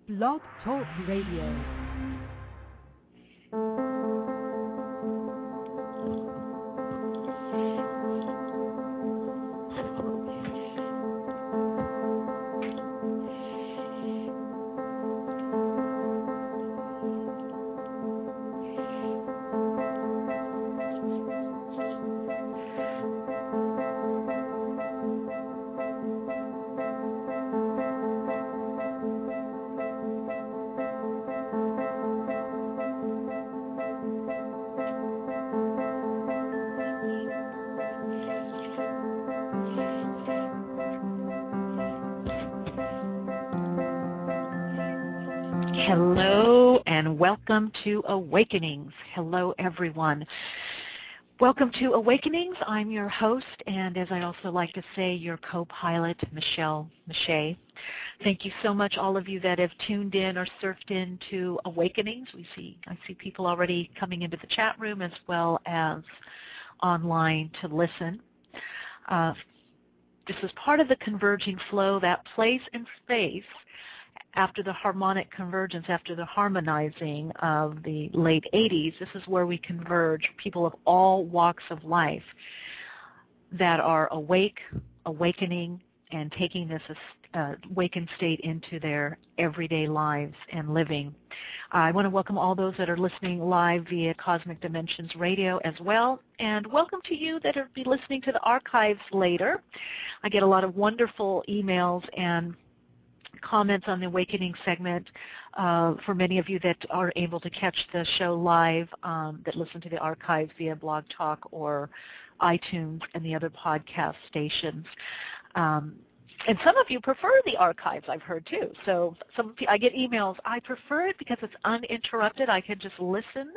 Blog Talk Radio. Hello and welcome to Awakenings. Hello everyone. Welcome to Awakenings. I'm your host and, as I also like to say, your co-pilot, Michele Meiche. Thank you so much, all of you that have tuned in or surfed into Awakenings. I see people already coming into the chat room as well as online to listen. This is part of the converging flow, that place and space after the harmonic convergence, after the harmonizing of the late 80s. This is where we converge, people of all walks of life that are awake, awakening, and taking this awakened state into their everyday lives and living. I want to welcome all those that are listening live via Cosmic Dimensions Radio as well, and welcome to you that will be listening to the archives later. I get a lot of wonderful emails and comments on the Awakening segment for many of you that are able to catch the show live, that listen to the archives via Blog Talk or iTunes and the other podcast stations. And some of you prefer the archives, I've heard too. So I get emails, I prefer it because it's uninterrupted. I can just listen,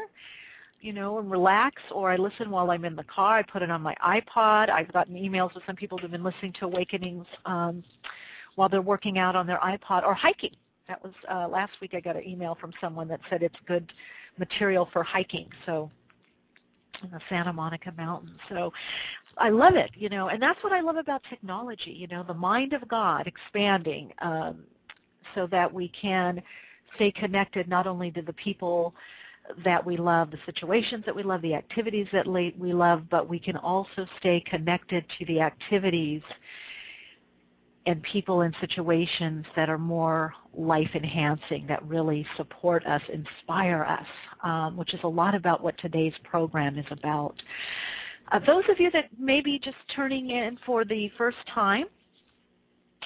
and relax, or I listen while I'm in the car. I put it on my iPod. I've gotten emails with some people who've been listening to Awakenings while they're working out on their iPod or hiking. That was last week I got an email from someone that said it's good material for hiking, so in the Santa Monica Mountains. So I love it, and that's what I love about technology, the mind of God expanding so that we can stay connected not only to the people that we love, the situations that we love, the activities that we love, but we can also stay connected to the activities and people in situations that are more life-enhancing, that really support us, inspire us, which is a lot about what today's program is about. Those of you that may be just turning in for the first time,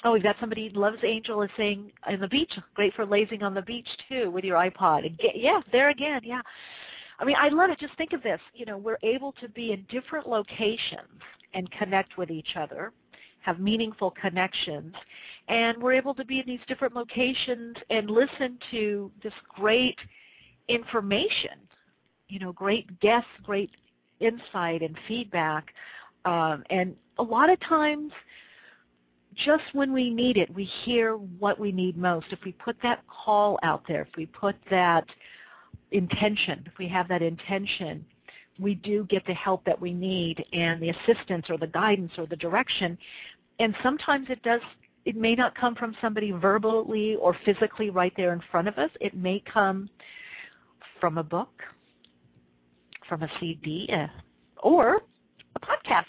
we've got somebody, Loves Angel, is saying, in the beach, great for lazing on the beach too with your iPod. Yeah, there again, yeah. I mean, I love it. Just think of this. We're able to be in different locations and connect with each other, have meaningful connections, and we're able to be in these different locations and listen to this great information, great guests, great insight and feedback, and a lot of times just when we need it, we hear what we need most. If we put that call out there, if we put that intention, if we have that intention, we do get the help that we need and the assistance or the guidance or the direction. And sometimes it may not come from somebody verbally or physically right there in front of us. It may come from a book, from a CD, or a podcast.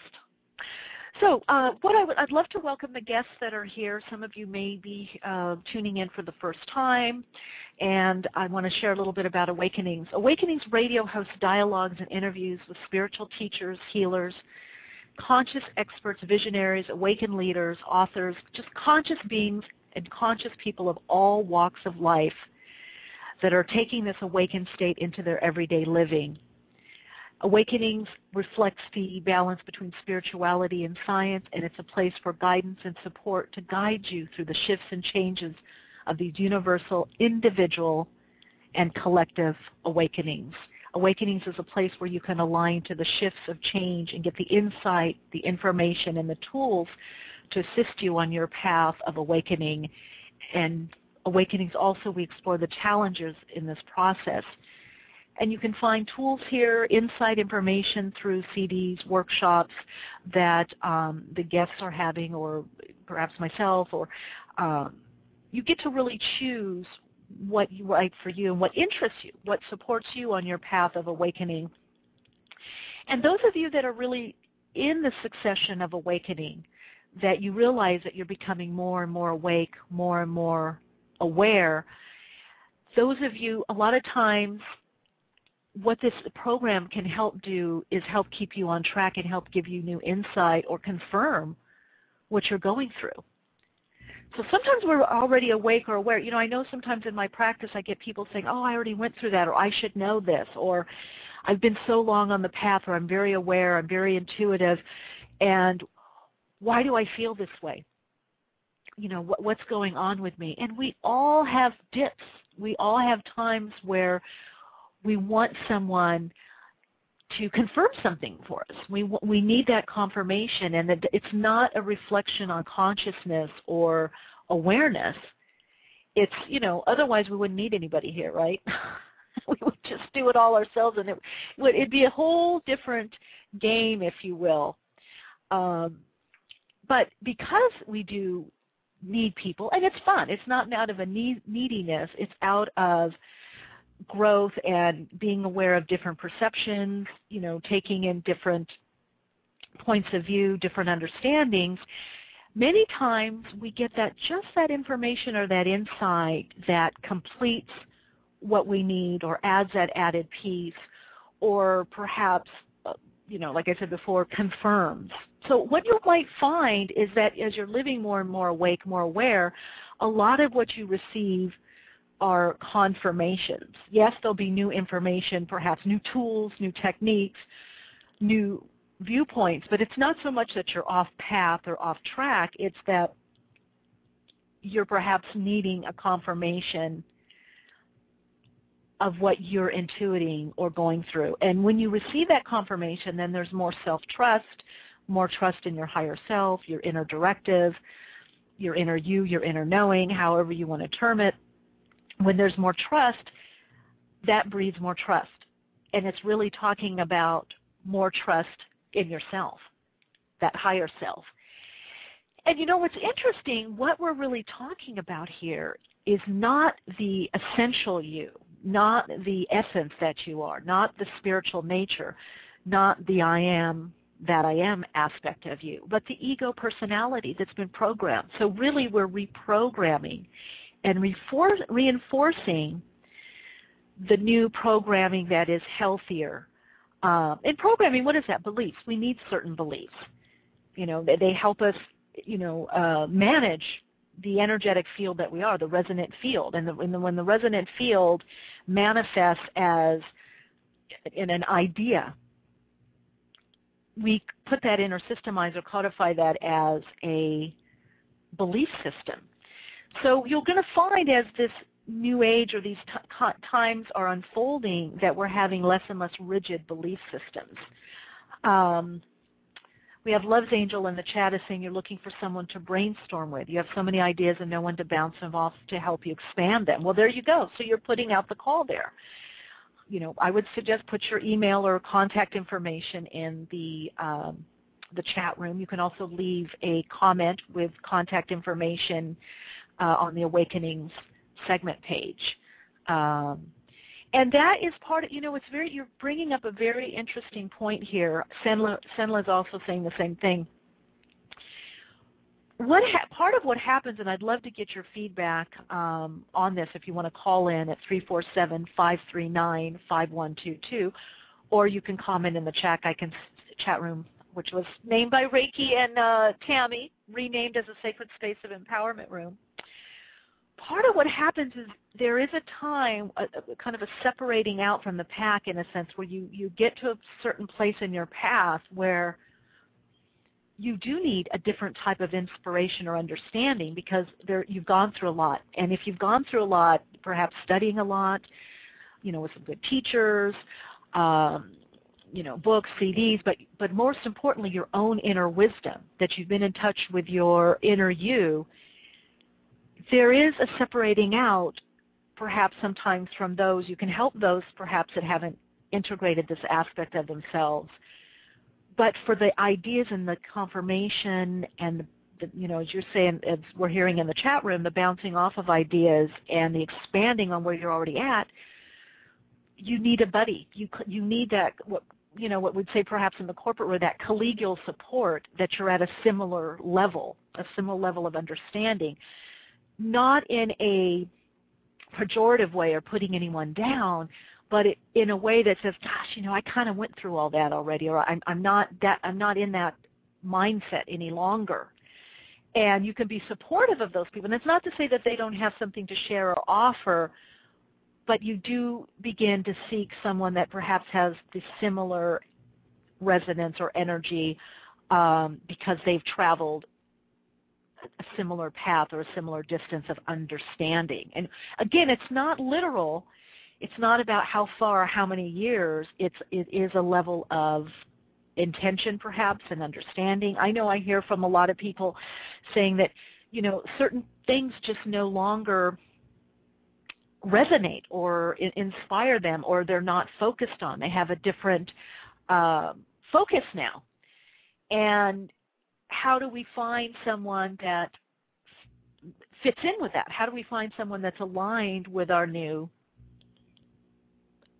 So I'd love to welcome the guests that are here. Some of you may be tuning in for the first time, and I want to share a little bit about Awakenings. Awakenings Radio hosts dialogues and interviews with spiritual teachers, healers, conscious experts, visionaries, awakened leaders, authors, just conscious beings and conscious people of all walks of life that are taking this awakened state into their everyday living. Awakenings reflects the balance between spirituality and science, and it's a place for guidance and support to guide you through the shifts and changes of these universal, individual, and collective awakenings. Awakenings is a place where you can align to the shifts of change and get the insight, the information, and the tools to assist you on your path of awakening. And Awakenings also, we explore the challenges in this process. And you can find tools here, insight information through CDs, workshops that the guests are having, or perhaps myself, or you get to really choose what you right for you and what interests you, what supports you on your path of awakening. And those of you that are really in the succession of awakening, that you realize that you're becoming more and more awake, more and more aware, those of you, a lot of times, what this program can help do is help keep you on track and help give you new insight or confirm what you're going through. So sometimes we're already awake or aware. You know, I know sometimes in my practice I get people saying, oh, I already went through that, or I should know this, or I've been so long on the path, or I'm very aware, I'm very intuitive, and why do I feel this way? You know, what's going on with me? And we all have dips. We all have times where we want someone to confirm something for us. We need that confirmation, and that it's not a reflection on consciousness or awareness. It's, you know, otherwise we wouldn't need anybody here, right? We would just do it all ourselves, and it'd be a whole different game, if you will. But because we do need people, and it's fun. It's not out of a neediness. It's out of growth and being aware of different perceptions, you know, taking in different points of view, different understandings. Many times we get just that information or that insight that completes what we need or adds that added piece, or perhaps, you know, like I said before, confirms. So what you might find is that as you're living more and more awake, more aware, a lot of what you receive are confirmations. Yes, there'll be new information, perhaps new tools, new techniques, new viewpoints, but it's not so much that you're off path or off track, it's that you're perhaps needing a confirmation of what you're intuiting or going through. And when you receive that confirmation, then there's more self-trust, more trust in your higher self, your inner directive, your inner you, your inner knowing, however you want to term it. When there's more trust, that breeds more trust. And it's really talking about more trust in yourself, that higher self. And you know what's interesting, what we're really talking about here is not the essential you, not the essence that you are, not the spiritual nature, not the I am that I am aspect of you, but the ego personality that's been programmed. So really we're reprogramming and reinforcing the new programming that is healthier. In programming, what is that? Beliefs. We need certain beliefs. You know, they help us, you know, manage the energetic field that we are, the resonant field. And when the resonant field manifests as in an idea, we put that in or systemize or codify that as a belief system. So you're going to find as this new age or these times are unfolding that we're having less and less rigid belief systems. We have Love's Angel in the chat is saying you're looking for someone to brainstorm with. You have so many ideas and no one to bounce them off to help you expand them. Well, there you go. So you're putting out the call there. You know, I would suggest put your email or contact information in the chat room. You can also leave a comment with contact information on the Awakenings segment page. And that is part of, you know, you're bringing up a very interesting point here. Senla is also saying the same thing. Part of what happens, and I'd love to get your feedback on this if you want to call in at 347-539-5122, or you can comment in the chat room, which was named by Reiki and Tammy, renamed as a Sacred Space of Empowerment Room. Part of what happens is there is a time, kind of a separating out from the pack in a sense, where you get to a certain place in your path where you do need a different type of inspiration or understanding because you've gone through a lot. And if you've gone through a lot, perhaps studying a lot, you know, with some good teachers, you know, books, CDs, but most importantly, your own inner wisdom, that you've been in touch with your inner you, there is a separating out perhaps sometimes from those. You can help those perhaps that haven't integrated this aspect of themselves. But for the ideas and the confirmation and as you're saying, as we're hearing in the chat room, the bouncing off of ideas and the expanding on where you're already at, you need a buddy. You need that, what we'd say perhaps in the corporate world, that collegial support, that you're at a similar level of understanding, not in a pejorative way or putting anyone down, but in a way that says, gosh, I kind of went through all that already, or I'm not in that mindset any longer. And you can be supportive of those people. And it's not to say that they don't have something to share or offer, but you do begin to seek someone that perhaps has the similar resonance or energy because they've traveled a similar path or a similar distance of understanding. And again, it's not literal. It's not about how far or how many years. It is a level of intention perhaps and understanding. I know I hear from a lot of people saying that, certain things just no longer resonate or inspire them, or they're not focused on. They have a different focus now. And how do we find someone that fits in with that? How do we find someone that's aligned with our new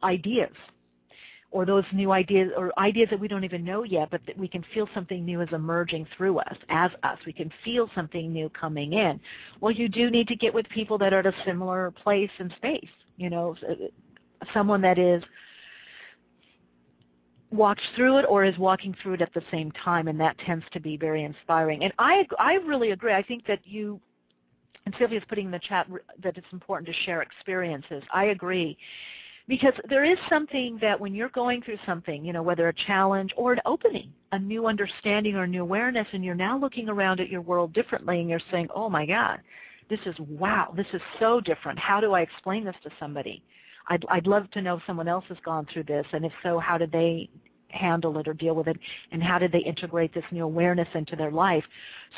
ideas, or those new ideas, or ideas that we don't even know yet, but that we can feel something new is emerging through us, as us. We can feel something new coming in. Well, you do need to get with people that are at a similar place and space, someone that is walked through it or is walking through it at the same time, and that tends to be very inspiring. And I really agree. I think that and Sylvia's putting in the chat that it's important to share experiences. I agree. Because there is something that when you're going through something, whether a challenge or an opening, a new understanding or a new awareness, and you're now looking around at your world differently and you're saying, oh my God, this is so different. How do I explain this to somebody? I'd love to know if someone else has gone through this, and if so, how did they handle it or deal with it, and how did they integrate this new awareness into their life?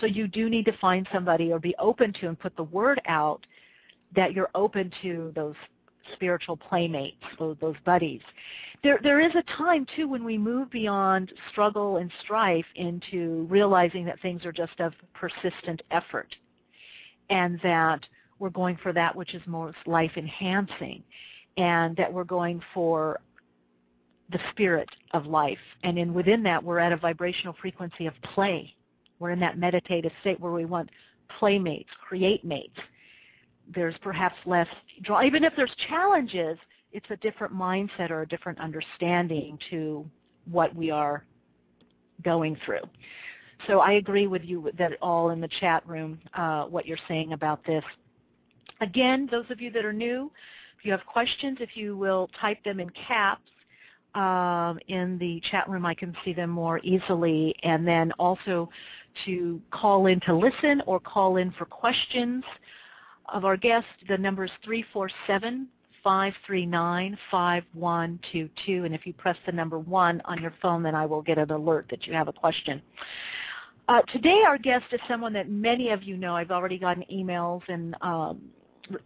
So you do need to find somebody or be open to and put the word out that you're open to those spiritual playmates, those buddies. There is a time, too, when we move beyond struggle and strife into realizing that things are just of persistent effort, and that we're going for that which is most life-enhancing, and that we're going for the spirit of life. And within that, we're at a vibrational frequency of play. We're in that meditative state where we want playmates, create mates. There's perhaps less draw. Even if there's challenges, it's a different mindset or a different understanding to what we are going through. So I agree with you that all in the chat room, what you're saying about this. Again, those of you that are new, if you have questions, if you will type them in caps in the chat room, I can see them more easily. And then also to call in to listen or call in for questions of our guest. The number is 347-539-5122, and if you press the number 1 on your phone, then I will get an alert that you have a question. Today our guest is someone that many of you know. I've already gotten emails and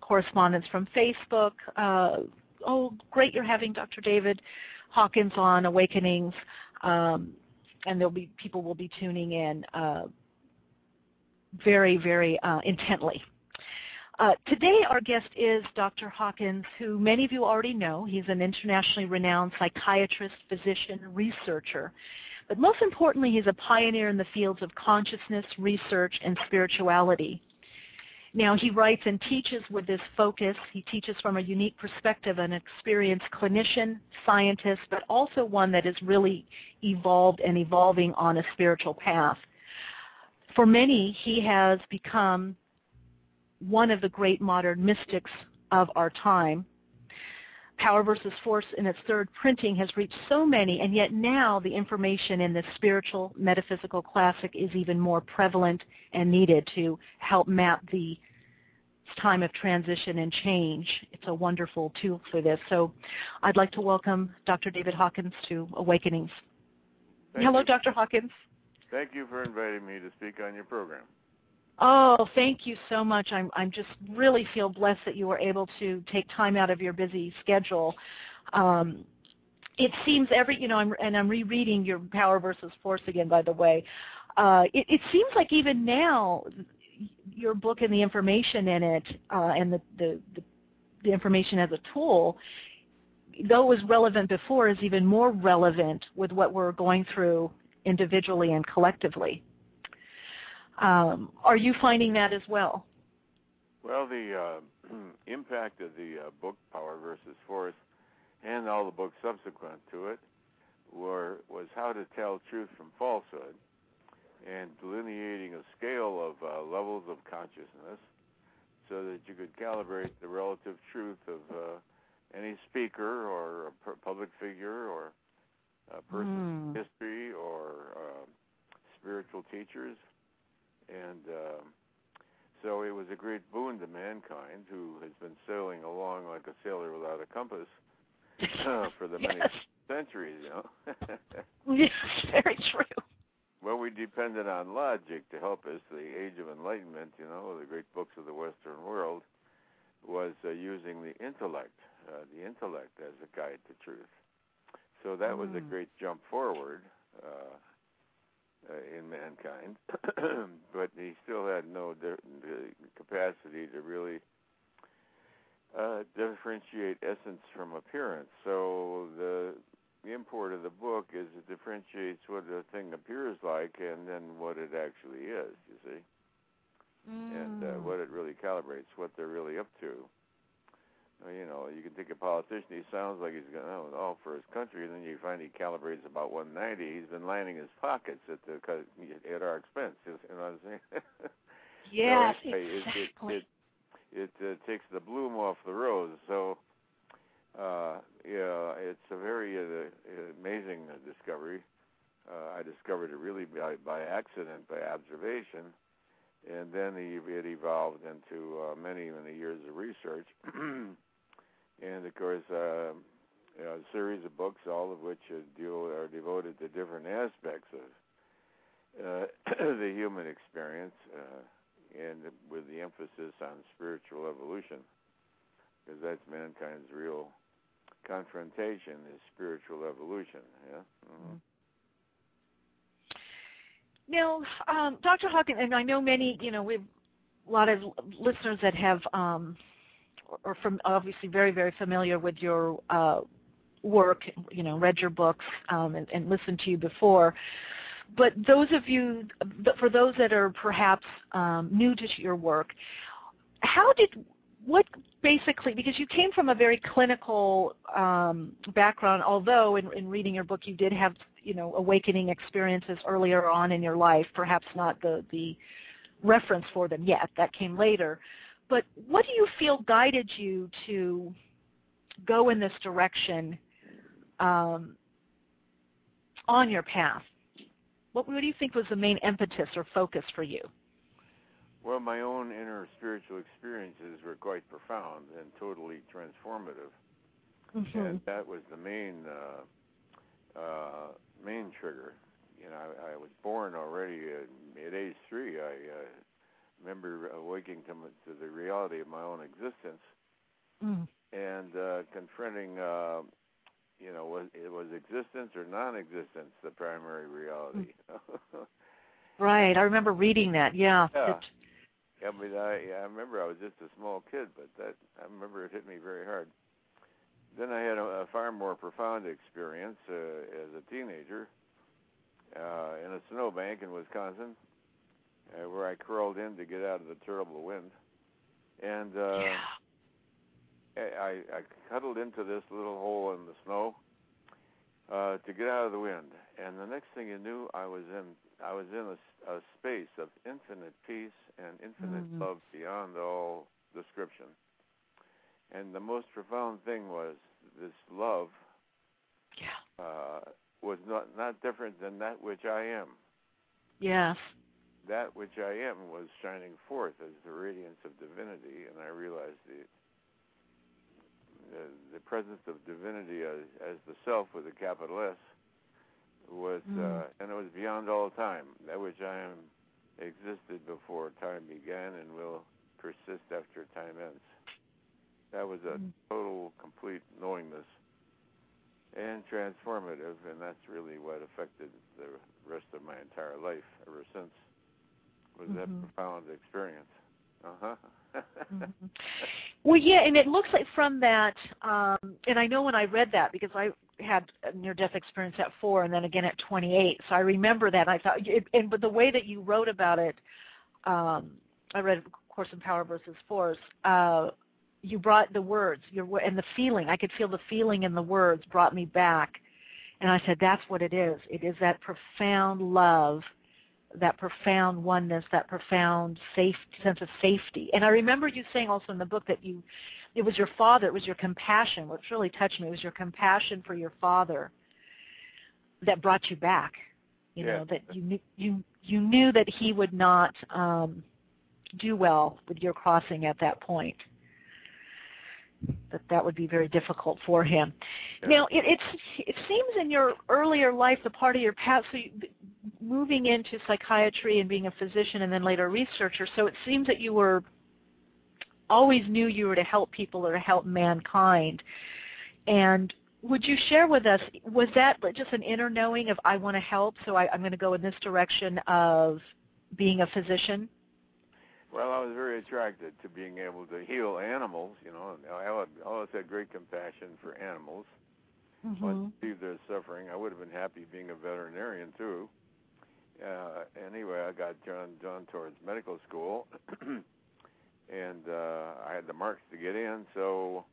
correspondence from Facebook. Oh, great, you're having Dr. David Hawkins on Awakenings, and people will be tuning in very, very intently. Today our guest is Dr. Hawkins, who many of you already know. He's an internationally renowned psychiatrist, physician, researcher. But most importantly, he's a pioneer in the fields of consciousness, research, and spirituality. Now, he writes and teaches with this focus. He teaches from a unique perspective, an experienced clinician, scientist, but also one that is really evolved and evolving on a spiritual path. For many, he has become one of the great modern mystics of our time. Power versus Force in its third printing has reached so many, and yet now the information in this spiritual metaphysical classic is even more prevalent and needed to help map the time of transition and change. It's a wonderful tool for this. So I'd like to welcome Dr. David Hawkins to Awakenings. Hello, Dr. Hawkins. Thank you for inviting me to speak on your program. Oh, thank you so much. I'm just really feel blessed that you were able to take time out of your busy schedule. It seems I'm rereading your Power versus Force again, by the way. it seems like even now, your book and the information in it, and the information as a tool, though it was relevant before, is even more relevant with what we're going through individually and collectively. Are you finding that as well? Well, the impact of the book Power versus Force and all the books subsequent to it was how to tell truth from falsehood and delineating a scale of levels of consciousness so that you could calibrate the relative truth of any speaker or a public figure or a person's history or spiritual teachers. And so it was a great boon to mankind, who has been sailing along like a sailor without a compass for the many centuries, you know. Yes, very true. Well, we depended on logic to help us. The Age of Enlightenment, you know, the great books of the Western world, was using the intellect as a guide to truth. So that was a great jump forward in mankind, but he still had no capacity to really differentiate essence from appearance. So the import of the book is it differentiates what a thing appears like and then what it actually is, you see, and what it really calibrates, what they're really up to. You know, you can take a politician, he sounds like he's going all for his country, and then you find he calibrates about 190. He's been lining his pockets at our expense. You know what I'm saying? Yes, so exactly. It takes the bloom off the rose. So, yeah, it's a very amazing discovery. I discovered it really by accident, by observation, and then it evolved into many, many years of research. And, of course, a series of books, all of which are devoted to different aspects of the human experience, and with the emphasis on spiritual evolution, because that's mankind's real confrontation is spiritual evolution. Yeah. Mm-hmm. Now, Dr. Hawkins, and I know many, you know, we have a lot of listeners that have or from obviously very, very familiar with your work, you know, read your books and listened to you before. But for those that are perhaps new to your work, what basically, because you came from a very clinical background, although in reading your book you did have, you know, awakening experiences earlier on in your life, perhaps not the reference for them yet, that came later. But what do you feel guided you to go in this direction on your path? What do you think was the main impetus or focus for you? Well, my own inner spiritual experiences were quite profound and totally transformative. Mm-hmm. And that was the main trigger. You know, I was born already at age 3. I remember awaking to the reality of my own existence and confronting, you know, was existence or non-existence the primary reality? Right. I remember reading that. Yeah. Yeah. I mean, I remember I was just a small kid, but I remember it hit me very hard. Then I had a far more profound experience as a teenager in a snowbank in Wisconsin, where I crawled in to get out of the terrible wind. And I cuddled into this little hole in the snow to get out of the wind. And the next thing you knew, I was in a space of infinite peace and infinite love beyond all description. And the most profound thing was this love was not different than that which I am. Yes. That which I am was shining forth as the radiance of divinity, and I realized the presence of divinity as the self with a capital S was, and it was beyond all time. That which I am existed before time began and will persist after time ends. That was a total, complete knowingness. and transformative, and that's really what affected the rest of my entire life ever since, was that profound experience. Mm-hmm. Well, yeah, and it looks like from that, and I know when I read that, because I had a near-death experience at 4 and then again at 28, so I remember that. I thought, but the way that you wrote about it, I read Course in Power versus Force, you brought the words, and the feeling. I could feel the feeling in the words brought me back, and I said, that's what it is. It is that profound love, that profound oneness, that profound sense of safety. And I remember you saying also in the book that it was your father, it was your compassion, which really touched me. It was your compassion for your father that brought you back. You know, that you knew that he would not do well with your crossing at that point. That would be very difficult for him. Yeah. Now, it seems in your earlier life, the part of your past, so moving into psychiatry and being a physician and then later a researcher, so it seems that you always knew you were to help people or to help mankind. And would you share with us, was that just an inner knowing of I want to help, so I'm going to go in this direction of being a physician? Well, I was very attracted to being able to heal animals. You know, I always had great compassion for animals. Once I see their suffering, I would have been happy being a veterinarian too. Anyway, I got drawn towards medical school, and I had the marks to get in. So,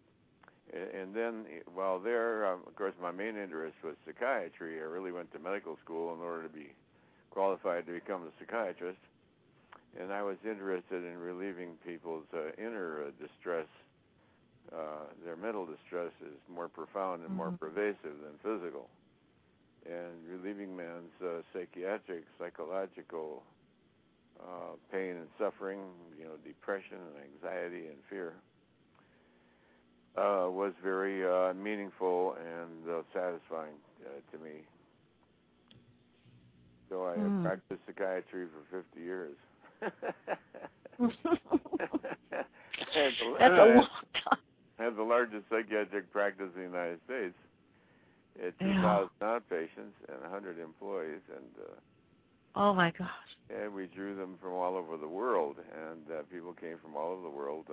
and then while there, of course, my main interest was psychiatry. I really went to medical school in order to be qualified to become a psychiatrist. And I was interested in relieving people's inner distress. Their mental distress is more profound and more pervasive than physical. And relieving man's psychiatric, psychological pain and suffering, you know, depression and anxiety and fear, was very meaningful and satisfying to me. So I practiced psychiatry for 50 years. That's a long time. I have the largest psychiatric practice in the United States. At 2,000 outpatients and 100 employees, and oh my gosh! And we drew them from all over the world, and people came from all over the world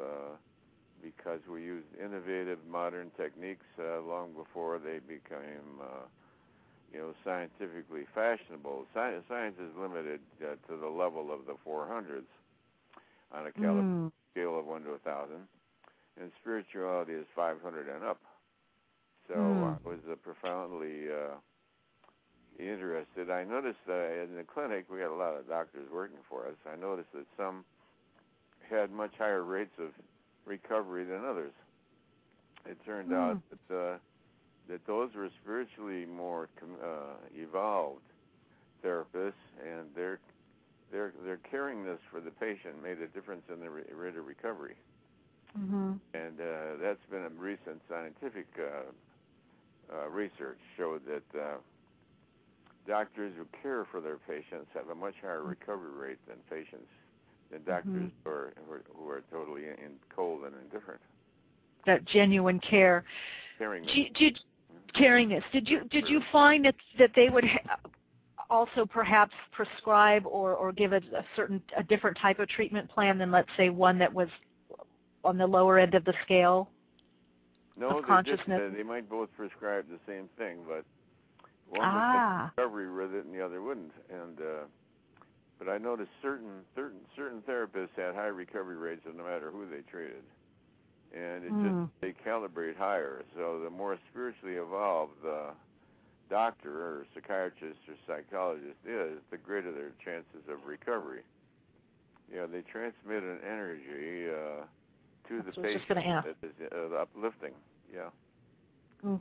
because we used innovative, modern techniques long before they became, scientifically fashionable. Science is limited to the level of the 400s on a caliber scale of 1 to 1,000, and spirituality is 500 and up. So I was profoundly interested. I noticed in the clinic, we had a lot of doctors working for us. I noticed that some had much higher rates of recovery than others. It turned out that those were spiritually more evolved therapists, and their caringness for the patient made a difference in the rate of recovery. And that's been a recent scientific research showed that doctors who care for their patients have a much higher recovery rate than doctors who are totally cold and indifferent. That genuine care. Caringness. Caringness. Did you find that they would also perhaps prescribe or give a different type of treatment plan than, let's say, one that was on the lower end of the scale? No, they might both prescribe the same thing, but one would get recovery with it and the other wouldn't. And but I noticed certain therapists had high recovery rates no matter who they treated, and it just they calibrate higher. So the more spiritually evolved the doctor or psychiatrist or psychologist is, the greater their chances of recovery. Yeah, they transmit an energy to the patient that is uplifting. Yeah.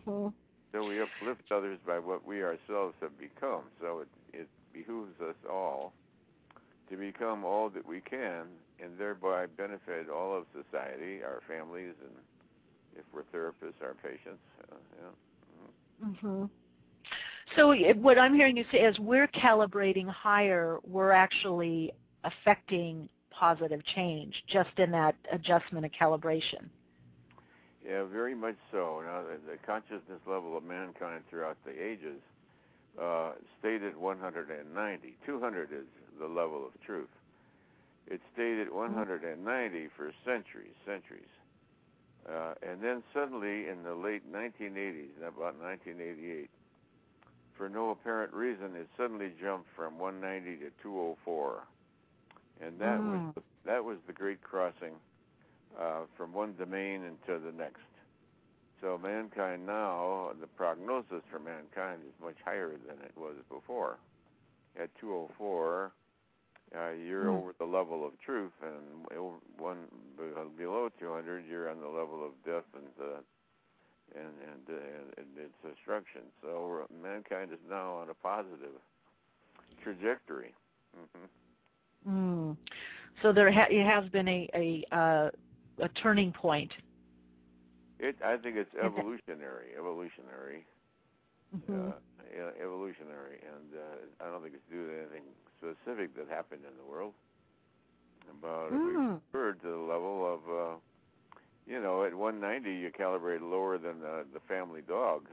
So we uplift others by what we ourselves have become. So it behooves us all to become all that we can, and thereby benefit all of society, our families, and if we're therapists, our patients. So what I'm hearing you say is we're calibrating higher, we're actually affecting positive change just in that adjustment of calibration. Yeah, very much so. Now, the consciousness level of mankind throughout the ages stayed at 190. 200 is the level of truth. It stayed at 190 for centuries. And then suddenly in the late 1980s, about 1988, for no apparent reason, it suddenly jumped from 190 to 204. And that was the great crossing from one domain into the next. So mankind now, the prognosis for mankind is much higher than it was before. At 204, you're over the level of truth, and below 200, you're on the level of death and its destruction. So mankind is now on a positive trajectory. So there has been a turning point. I think it's evolutionary, and I don't think it's due to anything specific that happened in the world. But we referred to the level of, at 190 you calibrate lower than the family dog.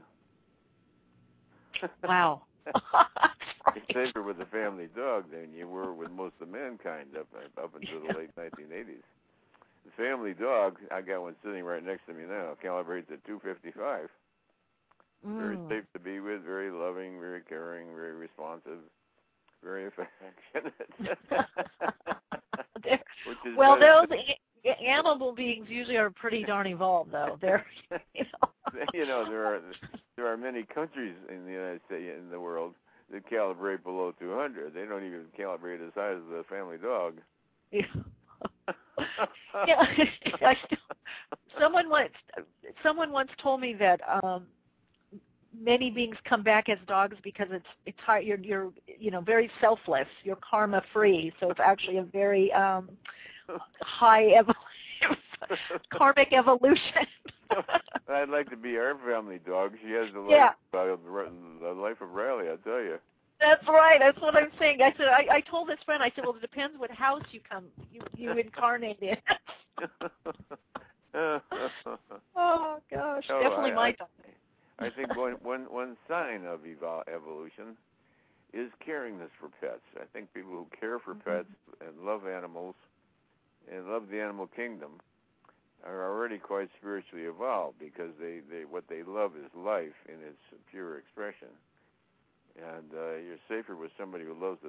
Wow. You're safer with the family dog than you were with most of mankind up until the late 1980s. The family dog, I got one sitting right next to me now, calibrates at 255. Very safe to be with, very loving, very caring, very responsive, very affectionate. Those animal beings usually are pretty darn evolved, though. They're, there are many countries in the United States, in the world, that calibrate below 200. They don't even calibrate as high as the family dog. Yeah. Someone once told me that many beings come back as dogs because it's hard. You're very selfless. You're karma free, so it's actually a very high karmic evolution. I'd like to be our family dog. She has the life of Riley, I tell you. That's right. That's what I'm saying. I said. I told this friend. I said, well, it depends what house you incarnate in. Oh gosh, definitely my dog. I think one sign of evolution is caringness for pets. I think people who care for pets and love animals and love the animal kingdom are already quite spiritually evolved, because what they love is life in its pure expression. And you're safer with somebody who loves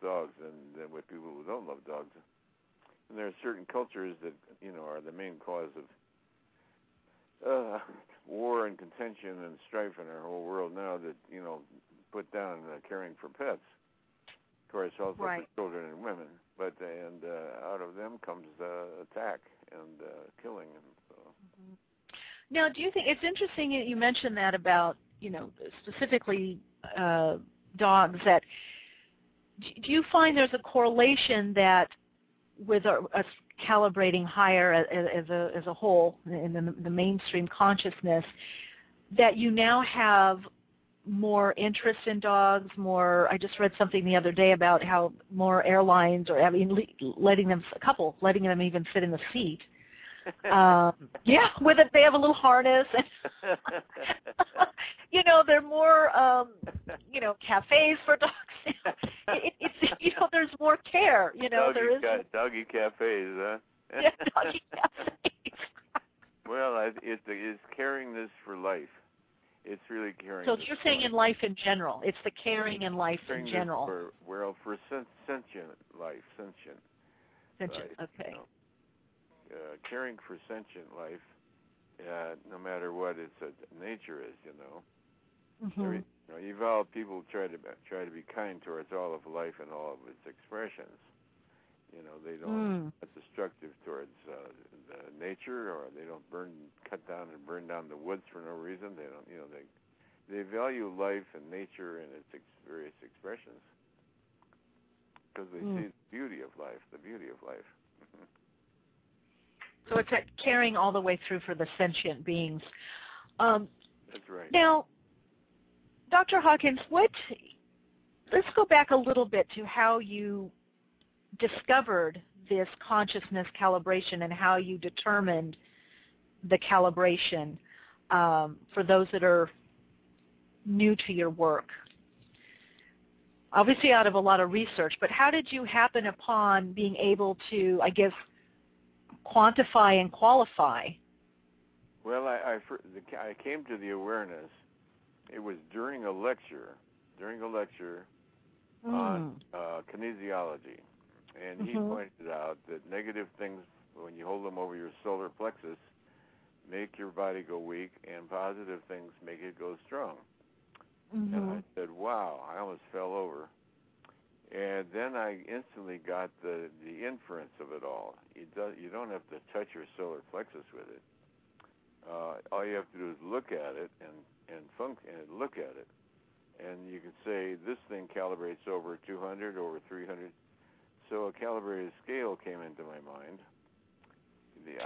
dogs than with people who don't love dogs. And there are certain cultures that are the main cause of war and contention and strife in our whole world now, that put down caring for pets. Of course, also for children and women. But out of them comes attack and killing. And so. Now, do you think it's interesting that you mentioned that about specifically dogs? That do you find there's a correlation that with us calibrating higher as a whole in the mainstream consciousness, that you now have more interest in dogs, more? I just read something the other day about how more airlines are letting them even sit in the seat. With it, they have a little harness. They're more, cafes for dogs. It's there's more care. Doggy cafes, huh? Yeah, doggy cafes. Well, it's caringness for life. It's really caring. So you're saying in life in general, it's the caring in life in general. For sentient life, sentient. Sentient, right. Okay. Caring for sentient life, no matter what its nature is, Evolved people try to be kind towards all of life and all of its expressions. They don't be destructive towards the nature, or they don't cut down and burn down the woods for no reason. They don't, they value life and nature and its various expressions, because they see the beauty of life. So it's caring all the way through for the sentient beings. That's right. Now, Dr. Hawkins, let's go back a little bit to how you discovered this consciousness calibration and how you determined the calibration for those that are new to your work? Obviously out of a lot of research, but how did you happen upon being able to, I guess, quantify and qualify? Well, I came to the awareness. It was during a lecture on kinesiology, and he pointed out that negative things, when you hold them over your solar plexus, make your body go weak, and positive things make it go strong. And I said, wow, I almost fell over. And then I instantly got the inference of it all. You don't have to touch your solar plexus with it. All you have to do is look at it and look at it. And you can say, this thing calibrates over 200, over 300. So a calibrated scale came into my mind.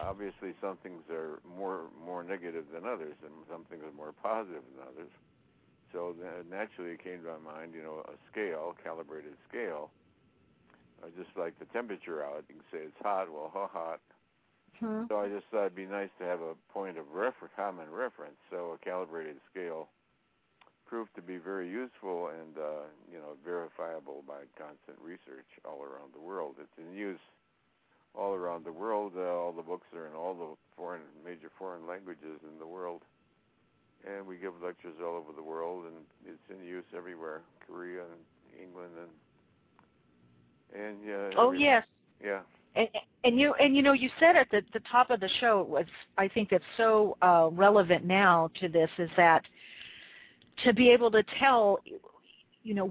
Obviously, some things are more negative than others, and some things are more positive than others. So naturally it came to my mind, a scale, calibrated scale, just like the temperature out. You can say it's hot, well, how hot? So I just thought it'd be nice to have a point of common reference. So a calibrated scale proved to be very useful and, verifiable by constant research all around the world. It's in use all around the world. All the books are in all the major foreign languages in the world. And we give lectures all over the world, and it's in use everywhere, Korea and England and oh, yes. Yeah. And you said at the top of the show, it was, I think that's so relevant now to this, is that to be able to tell,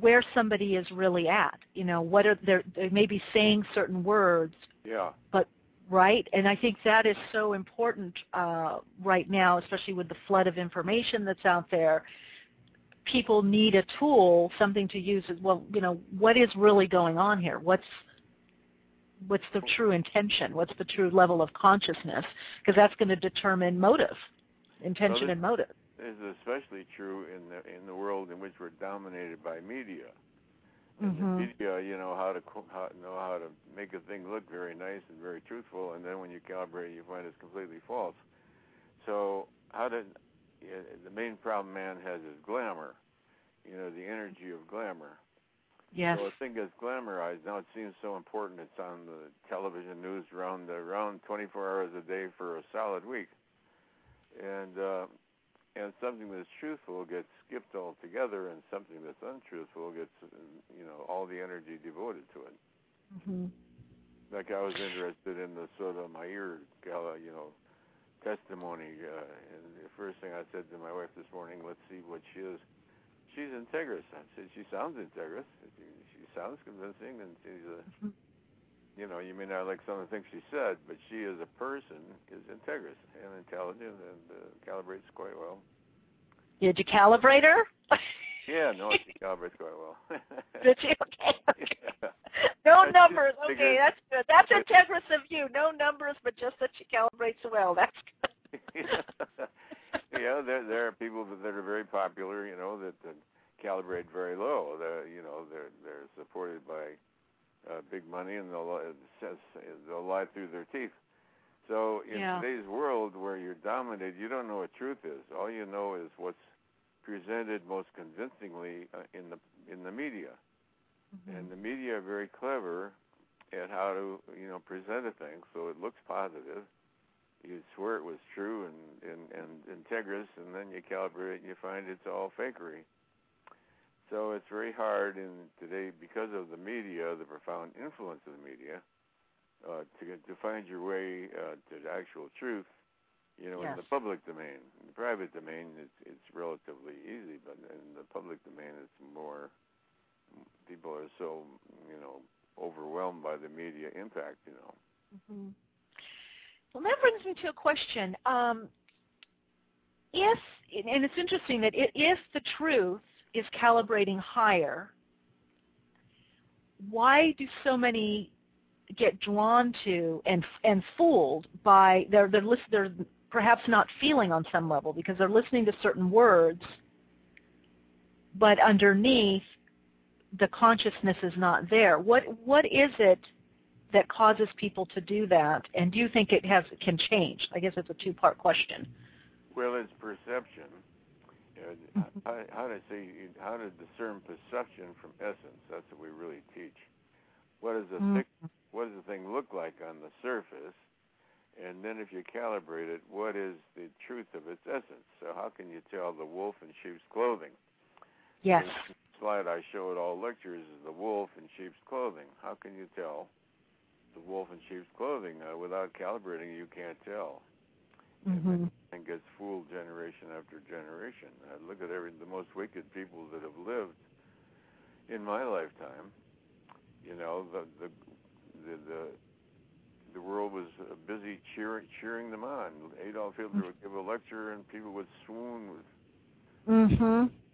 where somebody is really at, what are they may be saying certain words. Yeah. But right, and I think that is so important right now, especially with the flood of information that's out there. People need a tool, something to use as well. What is really going on here? What's the true intention? What's the true level of consciousness? Because that's going to determine motive, intention, and motive. This is especially true in the world in which we're dominated by media. And the media, how to make a thing look very nice and very truthful, and then when you calibrate, you find it's completely false. So the main problem man has is glamour, the energy of glamour. Yes. So a thing gets glamorized. Now it seems so important. It's on the television news around 24 hours a day for a solid week, and something that's truthful gets skipped altogether, and something that's untruthful gets, all the energy devoted to it. Like I was interested in the Sotomayor, testimony, and the first thing I said to my wife this morning, let's see what she is. She's integrous. I said, she sounds integrous. She sounds convincing, and she's you may not like some of the things she said, but she as a person is integrous and intelligent and calibrates quite well. Did you calibrate her? Yeah, no, she calibrates quite well. Did you? Okay. Yeah. No numbers. Okay, that's good. That's integrous of you. No numbers, but just that she calibrates well. That's good. Yeah, there are people that are very popular, that calibrate very low. They're supported by big money, and they'll lie through their teeth. So in today's world where you're dominated, you don't know what truth is. All you know is what's presented most convincingly in the media. And the media are very clever at how to present a thing so it looks positive. You swear it was true and integrous, and then you calibrate it and you find it's all fakery. So it's very hard today, because of the media, the profound influence of the media, to find your way to the actual truth, in the public domain. In the private domain, it's relatively easy, but in the public domain, it's more, people are so, overwhelmed by the media impact, Well, that brings me to a question. If, and it's interesting that if the truth is calibrating higher, why do so many get drawn to and fooled by they're perhaps not feeling on some level because they're listening to certain words, but underneath the consciousness is not there? What is it that causes people to do that? And do you think it can change? I guess it's a two-part question. Well, it's perception. How to discern perception from essence. That's what we really teach. What does the thing look like on the surface? And then if you calibrate it, what is the truth of its essence? So how can you tell the wolf in sheep's clothing? Yes. The slide I show at all lectures is the wolf in sheep's clothing. How can you tell the wolf in sheep's clothing? Without calibrating, you can't tell. And gets fooled generation after generation. Look at the most wicked people that have lived in my lifetime. You know, the world was busy cheering them on. Adolf Hitler would give a lecture, and people would swoon with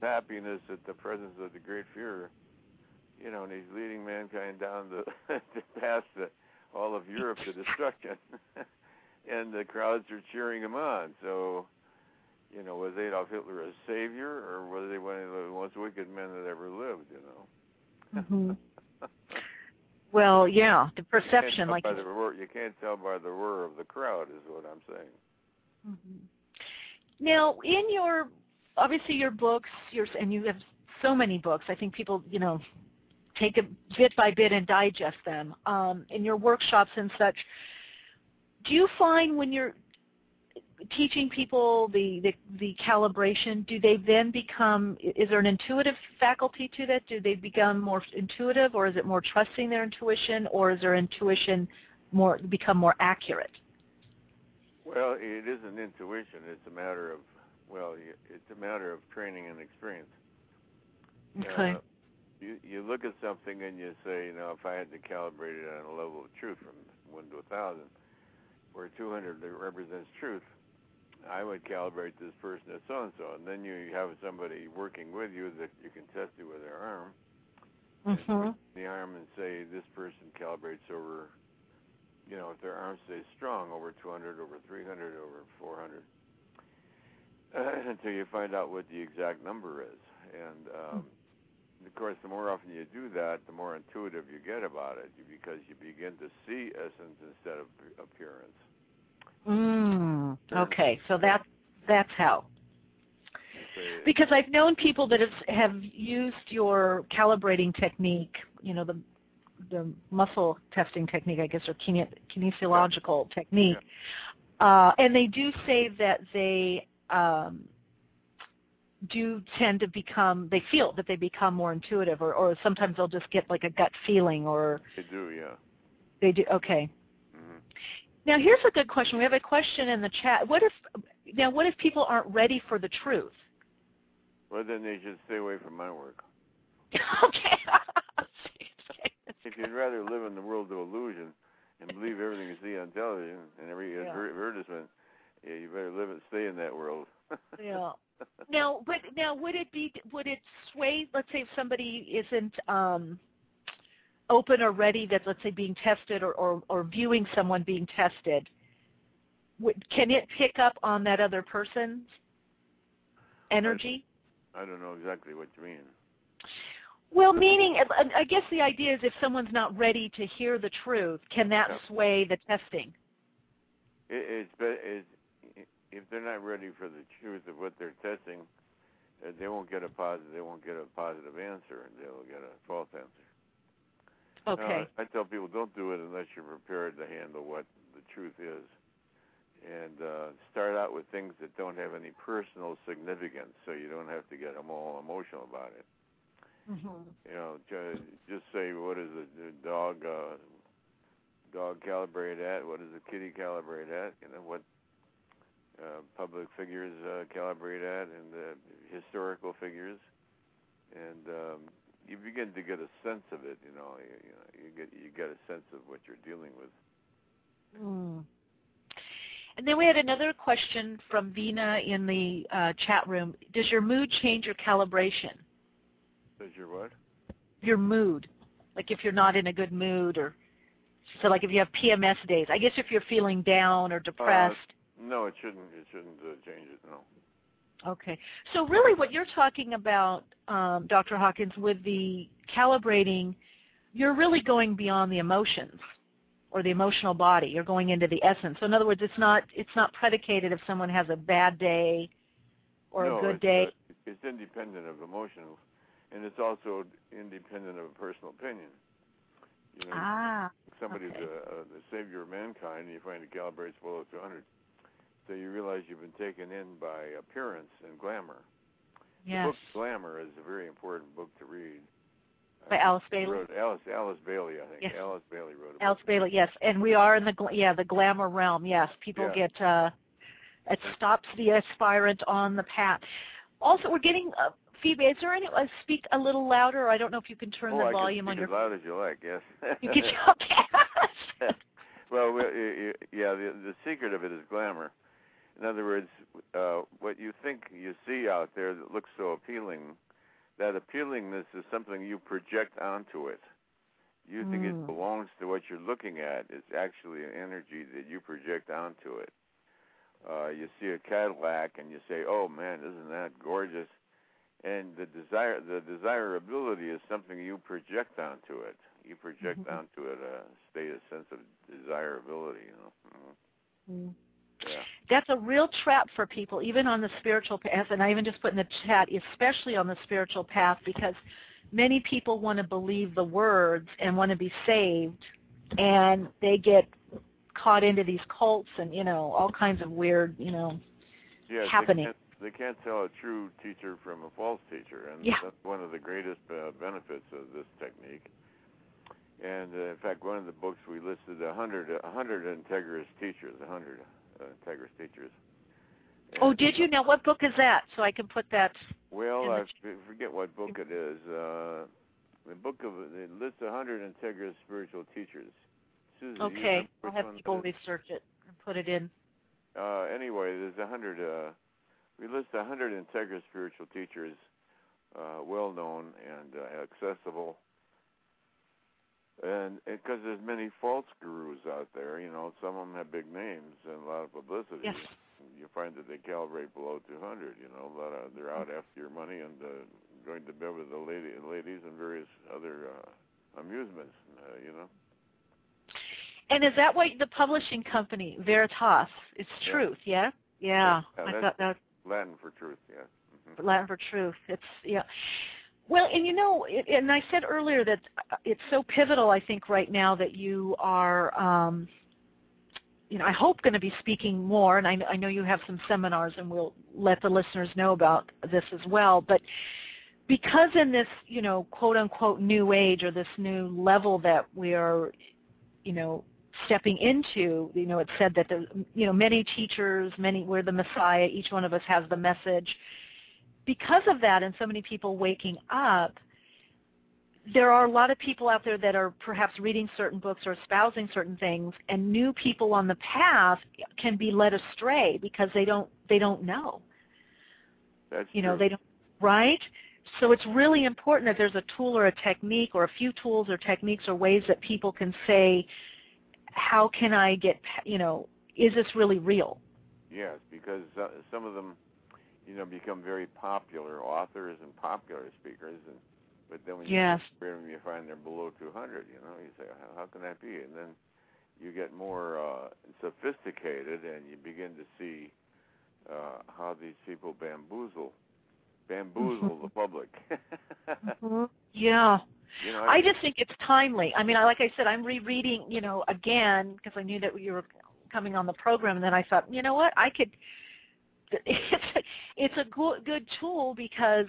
happiness at the presence of the Great Führer. You know, and he's leading mankind down the past all of Europe to destruction. And the crowds are cheering him on. So, you know, was Adolf Hitler a savior, or was he one of the most wicked men that ever lived, you know? Well, yeah, the perception. You can't tell by the roar of the crowd is what I'm saying. Now, in obviously your books, and you have so many books, I think people, you know, take it bit by bit and digest them. In your workshops and such, do you find when you're teaching people the calibration, do they then become, is there an intuitive faculty to that? Do they become more intuitive, or is it more trusting their intuition, or is their intuition become more accurate? Well, it isn't intuition. It's a matter of, training and experience. Okay. You look at something and you say, you know, if I had to calibrate it on a level of truth from 1 to 1,000, where 200 represents truth, I would calibrate this person as so-and-so. And then you have somebody working with you that you can test it with their arm. The arm and say, this person calibrates over, you know, if their arm stays strong, over 200, over 300, over 400, until you find out what the exact number is. And, of course, the more often you do that, the more intuitive you get about it, because you begin to see essence instead of appearance. Okay, so that's how. Because I've known people that have used your calibrating technique, you know, the muscle testing technique, I guess, or kinesiological technique, and they do say that they do tend to become, they feel that they become more intuitive, or sometimes they'll just get like a gut feeling, or... They do, yeah. They do, okay. Now here's a good question. We have a question in the chat. What if people aren't ready for the truth? Well, then they should stay away from my work. Okay. If you'd rather live in the world of illusion and believe everything you see on television and every advertisement, you better stay in that world. Yeah. Now, would it sway? Let's say if somebody isn't open or ready, that's, let's say, being tested or viewing someone being tested, can it pick up on that other person's energy? I don't know exactly what you mean. Well, meaning, I guess the idea is if someone's not ready to hear the truth, can that sway the testing? If they're not ready for the truth of what they're testing, they won't get a positive answer, and they'll get a false answer. Okay. I tell people, don't do it unless you're prepared to handle what the truth is. And start out with things that don't have any personal significance, so you don't have to get all emotional about it. You know, just say, what is the dog calibrate at? What does the kitty calibrate at? You know, what public figures calibrate at, and historical figures, and you begin to get a sense of it. You get a sense of what you're dealing with. And then we had another question from Vina in the chat room. Does your mood change your calibration? Does your what? Your mood. Like if you're not in a good mood, or so like if you have PMS days. I guess if you're feeling down or depressed. No, it shouldn't. It shouldn't change it. No. Okay. So really, what you're talking about, Dr. Hawkins, with the calibrating, you're really going beyond the emotions. or the emotional body. You're going into the essence. So in other words, it's not predicated if someone has a bad day or a good day. It's independent of emotions, and it's also independent of personal opinion. You know, somebody's the savior of mankind, and you find it calibrates below 200. So you realize you've been taken in by appearance and glamour. Yes. The book Glamour is a very important book to read. By Alice Bailey? Alice Bailey, I think. Yes. Alice Bailey wrote it. Alice Bailey, yes. And we are in the glamour realm, yes. People get, it stops the aspirant on the path. Also, we're getting feedback. Is there any, speak a little louder? I don't know if you can turn the volume on your... as loud as you like, yes. You can, okay. Well, the secret of it is glamour. In other words, what you think you see out there that looks so appealing, that appealingness is something you project onto it. You think it belongs to what you're looking at. It's actually an energy that you project onto it. You see a Cadillac and you say, "Oh man, isn't that gorgeous?" And the desirability is something you project onto it. You project onto it a sense of desirability. You know. Yeah. That's a real trap for people, even on the spiritual path, and I even just put in the chat, especially on the spiritual path, because many people want to believe the words and want to be saved, and they get caught into these cults and, you know, all kinds of weird, you know, happening. They can't tell a true teacher from a false teacher, and that's one of the greatest benefits of this technique. And in fact, one of the books we listed 100 integrous teachers, 100 integrous teachers. And, did you? Now, what book is that? So I can put that. Well, I forget what book it is. The book it lists 100 integrous spiritual teachers. Susan, okay, I'll have people research it and put it in. Anyway, there's 100. We list 100 integrous spiritual teachers, well known and accessible. And because there's many false gurus out there, you know, some of them have big names and a lot of publicity. Yes. You find that they calibrate below 200. You know, they're out after your money and going to bed with the ladies and various other amusements. You know. And is that what the publishing company Veritas? It's truth, yeah. I thought that Latin for truth, yeah. Mm-hmm. Latin for truth. Well, and you know, and I said earlier that it's so pivotal, I think, right now that you are, you know, I hope going to be speaking more, and I know you have some seminars, and we'll let the listeners know about this as well. But because in this, you know, quote-unquote new age or this new level that we are, you know, stepping into, you know, it's said that, you know, many teachers, we're the Messiah, each one of us has the message. Because of that, and so many people waking up, there are a lot of people out there that are perhaps reading certain books or espousing certain things, and new people on the path can be led astray because they don't know. That's you know, true. they don't, right? So it's really important that there's a tool or a technique or a few tools or techniques or ways that people can say, how can I get, you know, is this really real? Yes, because some of them, you know, become very popular authors and popular speakers, but then when you hear them, you find they're below 200. You know, you say, how can that be? And then you get more sophisticated, and you begin to see how these people bamboozle the public. Yeah. You know, I just think it's timely. I mean, like I said, I'm rereading, you know, again, because I knew that you were coming on the program, and then I thought, you know what, I could. It's a good tool because,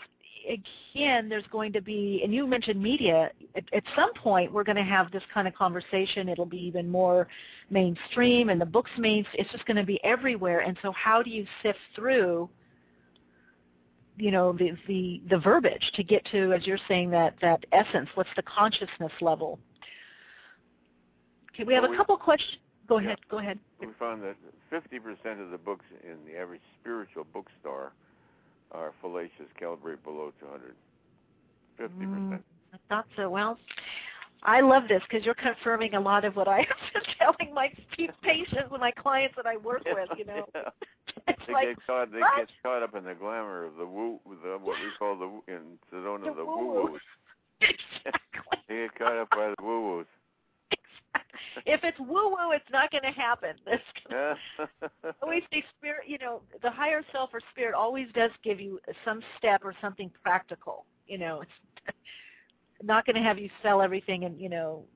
again, there's going to be, and you mentioned media, at some point we're going to have this kind of conversation. It'll be even more mainstream, and the books it's just going to be everywhere. And so how do you sift through, you know, the verbiage to get to, as you're saying, that essence? What's the consciousness level? Okay, we have a couple questions. Go ahead. We found that 50% of the books in the average spiritual bookstore are fallacious, calibrate below 200. 50%. I thought so. Well, I love this because you're confirming a lot of what I have been telling my patients and my clients that I work with, you know. They get caught up in the glamour of the woo, what we call in Sedona the woo-woos. Exactly. They get caught up by the woo-woos. If it's woo-woo, it's not going to happen. Always say spirit, the higher self or spirit always does give you some step or something practical. It's not going to have you sell everything and,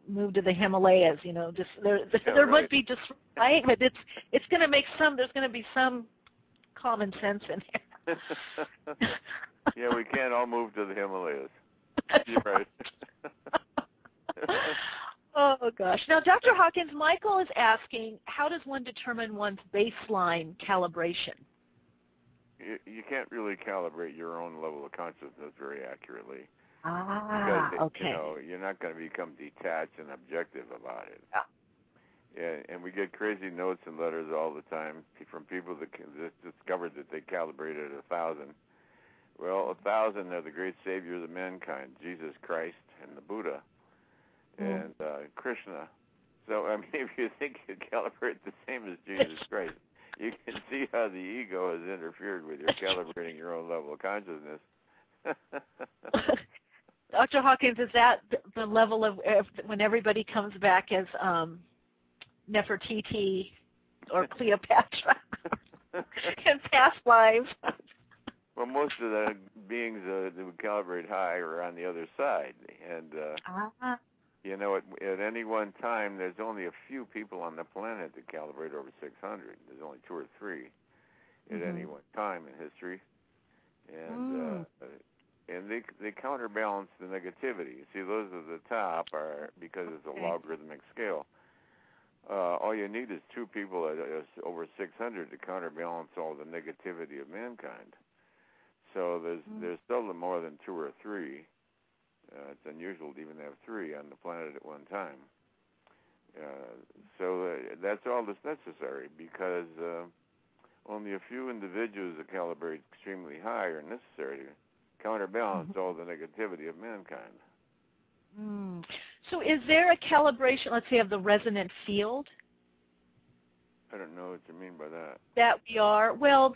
move to the Himalayas, just there right. must be just, right? But it's going to make there's going to be some common sense in there. Yeah, we can't all move to the Himalayas. You're right. Oh, gosh. Now, Dr. Hawkins, Michael is asking, how does one determine one's baseline calibration? You can't really calibrate your own level of consciousness very accurately. Ah, because okay. You're not going to become detached and objective about it. Yeah, and we get crazy notes and letters all the time from people that discovered that they calibrated 1,000. Well, 1,000 are the great saviors of mankind, Jesus Christ and the Buddha and Krishna. So, I mean, if you think you calibrate the same as Jesus Christ, you can see how the ego has interfered with your calibrating your own level of consciousness. Dr. Hawkins, is that the level of when everybody comes back as Nefertiti or Cleopatra in past lives? Well, most of the beings that would calibrate high are on the other side. And, at any one time, there's only a few people on the planet that calibrate over 600. There's only 2 or 3 at any one time in history. And they counterbalance the negativity. See, those at the top are, because it's a logarithmic scale, all you need is 2 people at over 600 to counterbalance all the negativity of mankind. So there's seldom more than 2 or 3. It's unusual to even have 3 on the planet at one time. So that's all that's necessary, because only a few individuals that calibrate extremely high are necessary to counterbalance all the negativity of mankind. So is there a calibration, let's say, of the resonant field? I don't know what you mean by that. That we are, well,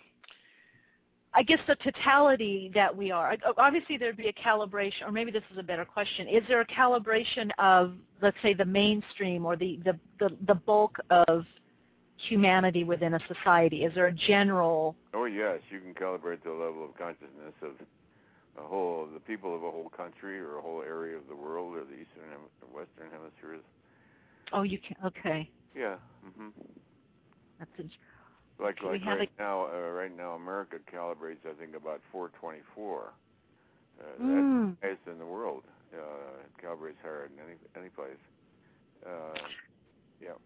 I guess the totality that we are. Obviously, there'd be a calibration, or maybe this is a better question. Is there a calibration of, let's say, the mainstream or the bulk of humanity within a society? Is there a general? Oh, yes. You can calibrate the level of consciousness of the people of a whole country or a whole area of the world, or the eastern and western hemispheres. Oh, you can. Okay. Yeah. That's interesting. Like right now, America calibrates, I think, about 424. That's the highest in the world. It calibrates higher than any place. Yeah.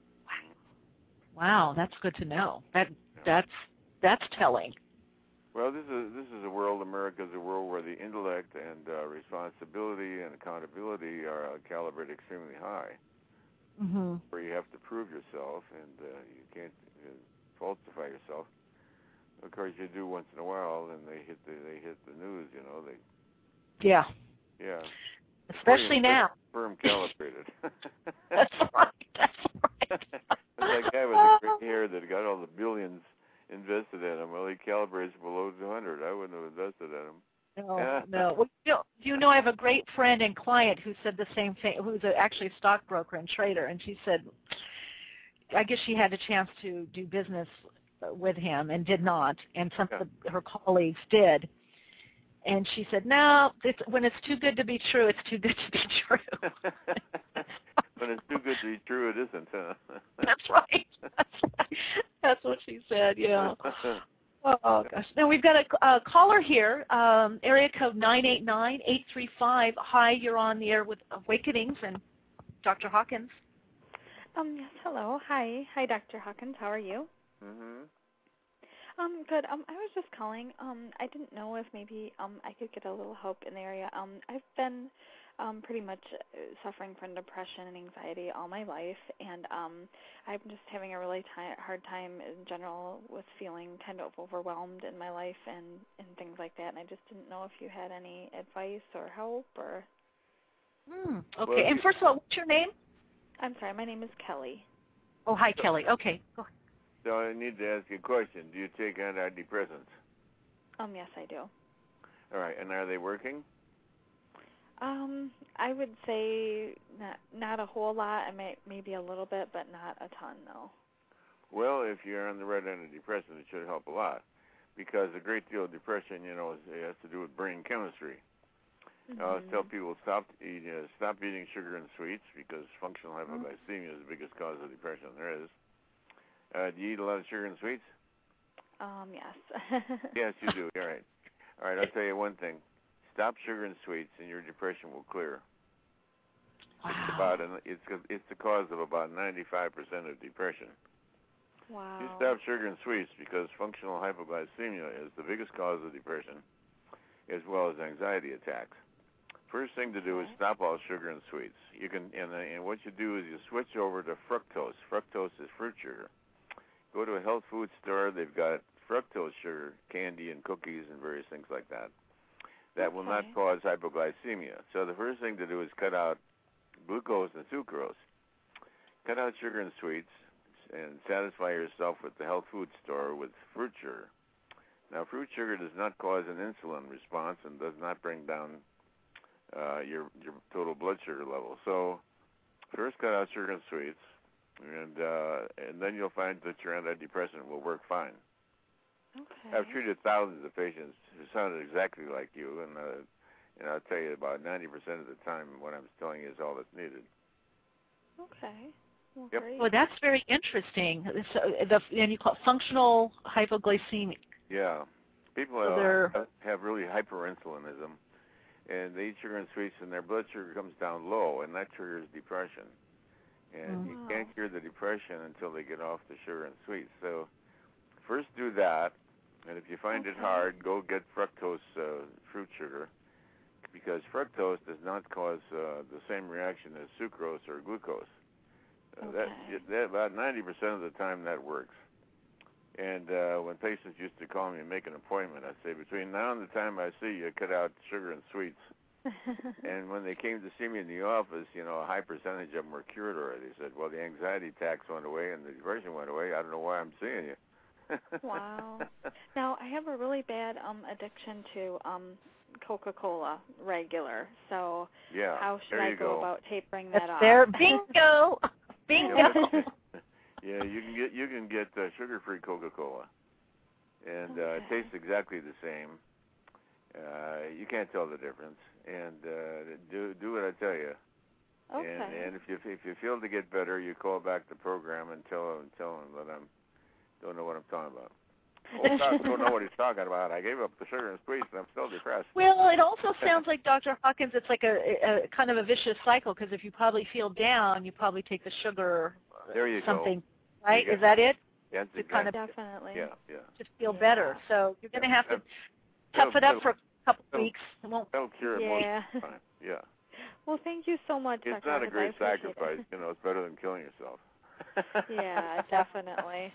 Wow, that's good to know. That's telling. Well, this is a world. America is a world where the intellect and responsibility and accountability are calibrated extremely high. Where you have to prove yourself, and you can't falsify yourself. Of course, you do once in a while, and they hit the news. Yeah. Yeah. Especially now. Firm calibrated. That's right. There's that guy with the gray hair that got all the billions invested in him. Well, he calibrates below 200. I wouldn't have invested in him. No. Well, I have a great friend and client who said the same thing, who's actually a stockbroker and trader, and she said, I guess she had a chance to do business with him and did not, and some of her colleagues did. And she said, no, when it's too good to be true, it's too good to be true. When it's too good to be true, it isn't, huh? That's right. That's what she said, yeah. Oh, gosh. Now, we've got a caller here, area code 989-835. Hi, you're on the air with Awakenings and Dr. Hawkins. Yes, hello. Hi, Dr. Hawkins. How are you? Good. I was just calling. I didn't know if maybe I could get a little help in the area. I've been pretty much suffering from depression and anxiety all my life, and I'm just having a really hard time in general with feeling kind of overwhelmed in my life and things like that, and I just didn't know if you had any advice or help or... Okay, and first of all, what's your name? I'm sorry, my name is Kelly. Oh, hi, Kelly. Okay, go ahead. So I need to ask you a question. Do you take antidepressants? Yes, I do. All right, and are they working? I would say not a whole lot. Maybe a little bit, but not a ton, though. Well, if you're on the red end of depression, it should help a lot, because a great deal of depression, it has to do with brain chemistry. I always tell people stop eating sugar and sweets, because functional hypoglycemia is the biggest cause of depression there is. Do you eat a lot of sugar and sweets? Yes. Yes, you do. All right. All right, I'll tell you one thing. Stop sugar and sweets, and your depression will clear. Wow. It's the cause of about 95% of depression. Wow. You stop sugar and sweets, because functional hypoglycemia is the biggest cause of depression, as well as anxiety attacks. First thing to do is stop all sugar and sweets. You can, and what you do is you switch over to fructose. Fructose is fruit sugar. Go to a health food store. They've got fructose sugar, candy and cookies and various things like that. That will not cause hypoglycemia. So the first thing to do is cut out glucose and sucrose. Cut out sugar and sweets, and satisfy yourself with the health food store with fruit sugar. Now, fruit sugar does not cause an insulin response and does not bring down your total blood sugar level. So first cut out sugar and sweets, and then you'll find that your antidepressant will work fine. Okay. I've treated thousands of patients who sounded exactly like you, and I'll tell you about 90% of the time what I'm telling you is all that's needed. Okay. Well, yep. Great. Well, that's very interesting. So and you call it functional hypoglycemia. Yeah. People have really hyperinsulinism, and they eat sugar and sweets, and their blood sugar comes down low, and that triggers depression. And you can't cure the depression until they get off the sugar and sweets. So first do that, and if you find it hard, go get fructose fruit sugar, because fructose does not cause the same reaction as sucrose or glucose. About 90% of the time that works. And when patients used to call me and make an appointment, I'd say, between now and the time I see you, cut out sugar and sweets. And when they came to see me in the office, a high percentage of them were cured already. They said, well, the anxiety attacks went away and the depression went away. I don't know why I'm seeing you. Wow. Now, I have a really bad addiction to Coca-Cola regular. So how should I go about tapering that off? There, bingo. Bingo. Yeah, you can get sugar-free Coca-Cola, and it tastes exactly the same. You can't tell the difference, and do what I tell you. Okay. And if you feel to get better, you call back the program and tell them that I don't know what I'm talking about. Old Doc don't know what he's talking about. I gave up the sugar and sweets, and I'm still depressed. Well, it also sounds like, Dr. Hawkins, it's like a kind of a vicious cycle, because if you probably feel down, you probably take the sugar there you something, go. right? Is that it? Yeah, to kind of definitely. just feel better. So you're going to have to tough it up for a couple weeks. It won't. That'll cure it most of the time. Yeah. Well, thank you so much, It's Dr. not a great sacrifice. It. It's better than killing yourself. Yeah, definitely.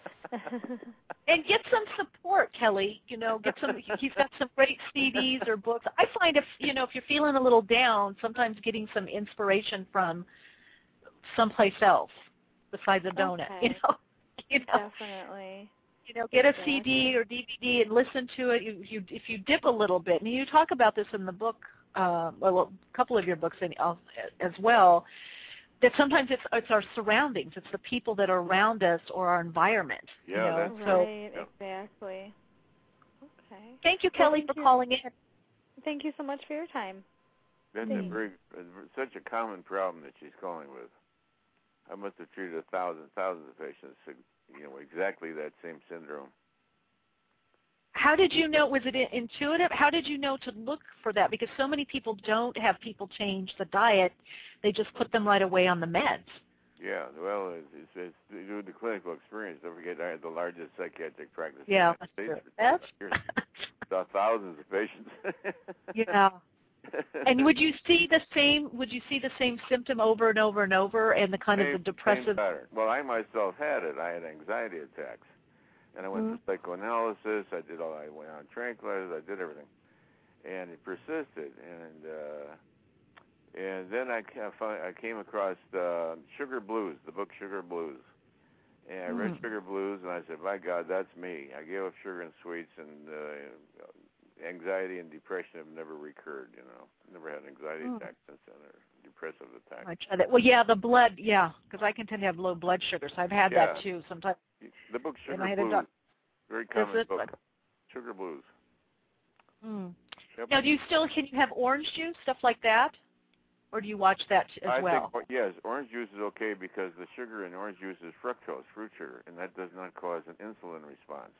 And get some support, Kelly. Get some. He's got some great CDs or books. I find if you're feeling a little down, sometimes getting some inspiration from someplace else besides a donut. Definitely. Get a CD or DVD and listen to it. If you dip a little bit, and you talk about this in the book, a couple of your books as well. That sometimes it's our surroundings, it's the people that are around us or our environment. Yeah, that's right. Exactly. Okay. Thank you, Kelly, for calling in. Thank you so much for your time. That's such a common problem that she's calling with. I must have treated thousands of patients, exactly that same syndrome. How did you know? Was it intuitive? How did you know to look for that? Because so many people don't have people change the diet. They just put them right away on the meds. Yeah, well, it's due to the clinical experience. Don't forget, I had the largest psychiatric practice in the the United States that's for 10 years. Saw thousands of patients. Yeah. And would you see the same symptom over and over and over, and the kind of the depressive same pattern? Well, I myself had it. I had anxiety attacks. And I went to psychoanalysis. I went on tranquilizers. I did everything, and it persisted. And then I came across Sugar Blues, the book Sugar Blues. And I read Sugar Blues, and I said, "My God, that's me." I gave up sugar and sweets, and anxiety and depression have never recurred. Never had an anxiety attack since then, or depressive attack. I try that. Well, yeah, the blood, because I can tend to have low blood sugar, so I've had that too sometimes. The book Sugar and I had Blues, very common book. Like, Sugar Blues. Yep. Now, can you have orange juice, stuff like that? Or do you watch that as well? I think, yes, orange juice is okay because the sugar in orange juice is fructose, fruit sugar, and that does not cause an insulin response.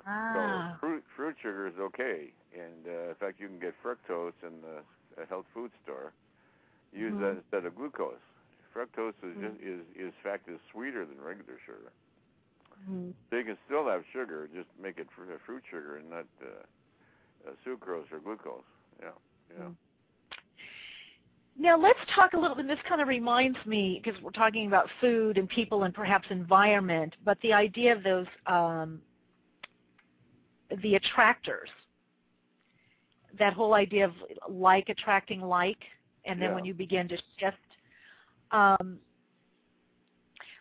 Ah. So fruit sugar is okay, and in fact, you can get fructose in the health food store. Use that instead of glucose. Fructose is sweeter than regular sugar. So you can still have sugar, just make it fruit sugar and not sucrose or glucose. Yeah. Now let's talk a little bit. This kind of reminds me, because we're talking about food and people and perhaps environment, but the idea of those the attractors. That whole idea of like attracting like, and then when you begin to shift.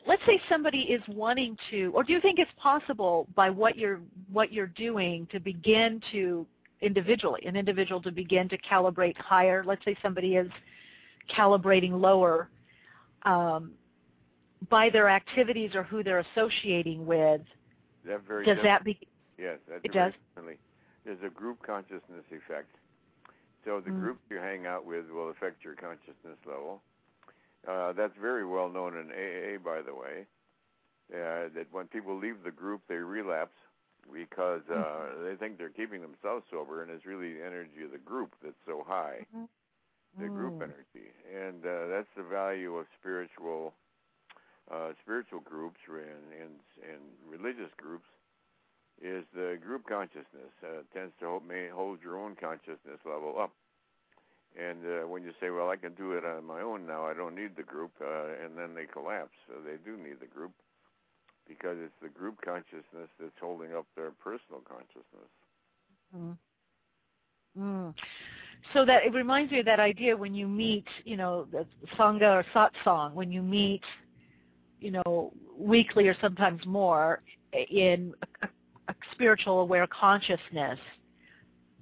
Let's say somebody is wanting to, or do you think it's possible by what you're doing to begin to an individual to begin to calibrate higher? Let's say somebody is calibrating lower by their activities or who they're associating with. Yes, it does. Definitely. There's a group consciousness effect. So the group you hang out with will affect your consciousness level. That's very well known in AA, by the way, that when people leave the group, they relapse because they think they're keeping themselves sober, and it's really the energy of the group that's so high, the group energy. And that's the value of spiritual groups and religious groups, is the group consciousness tends to hold your own consciousness level up. And when you say, well, I can do it on my own now, I don't need the group, and then they collapse. So they do need the group because it's the group consciousness that's holding up their personal consciousness. So that it reminds me of that idea when you meet, the Sangha or Satsang, when you meet, weekly or sometimes more in a spiritual aware consciousness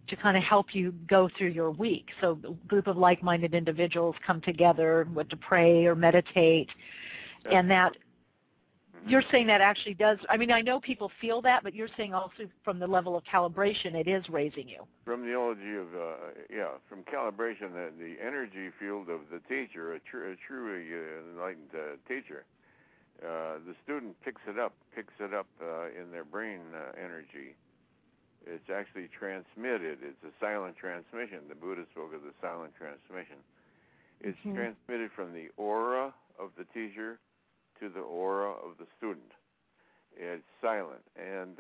to kind of help you go through your week. So a group of like-minded individuals come together to pray or meditate, and that you're saying that actually does. I mean, I know people feel that, but you're saying also from the level of calibration, it is raising you. From the energy of, from calibration, the energy field of the teacher, a truly enlightened teacher, the student picks it up in their brain energy. It's actually transmitted. It's a silent transmission. The Buddha spoke of the silent transmission. It's transmitted from the aura of the teacher to the aura of the student. It's silent, and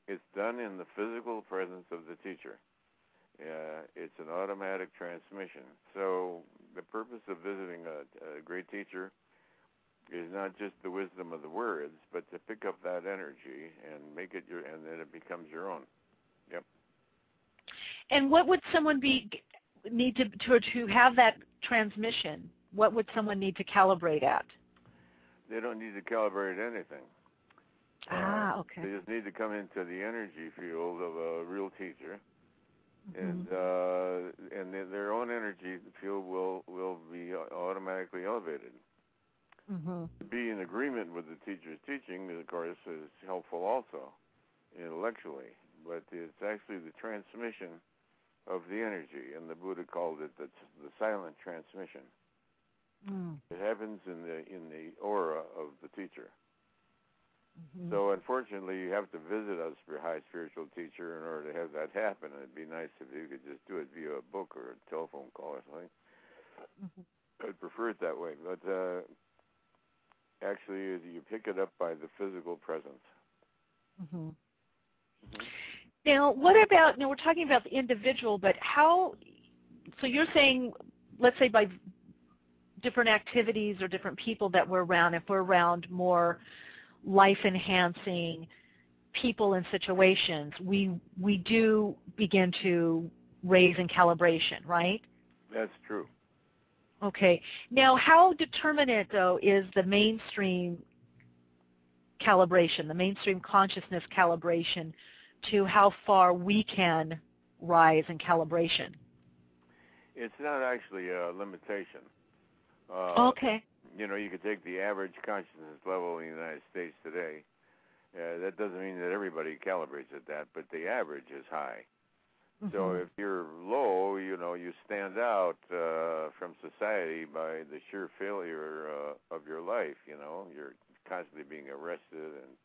it's done in the physical presence of the teacher. It's an automatic transmission. So the purpose of visiting a great teacher is not just the wisdom of the words, but to pick up that energy and make it and then it becomes your own. Yep. And what would someone need to have that transmission? What would someone need to calibrate at? They don't need to calibrate anything. Okay. They just need to come into the energy field of a real teacher, and their own energy field will be automatically elevated. To be in agreement with the teacher's teaching, of course, is helpful also intellectually, but it's actually the transmission of the energy, and the Buddha called it the silent transmission. It happens in the aura of the teacher. So unfortunately, you have to visit a high spiritual teacher in order to have that happen. It'd be nice if you could just do it via a book or a telephone call or something. I'd prefer it that way, but actually, you pick it up by the physical presence. Now, what about, we're talking about the individual, but how, so you're saying, let's say by different activities or different people that we're around, if we're around more life-enhancing people and situations, we do begin to raise in calibration, right? That's true. Okay. Now, how determinate, though, is the mainstream calibration, the mainstream consciousness calibration, to how far we can rise in calibration? It's not actually a limitation. Okay. You know, you could take the average consciousness level in the United States today. That doesn't mean that everybody calibrates at that, but the average is high. Mm-hmm. So if you're low, you know, you stand out from society by the sheer failure of your life. You know, you're constantly being arrested, and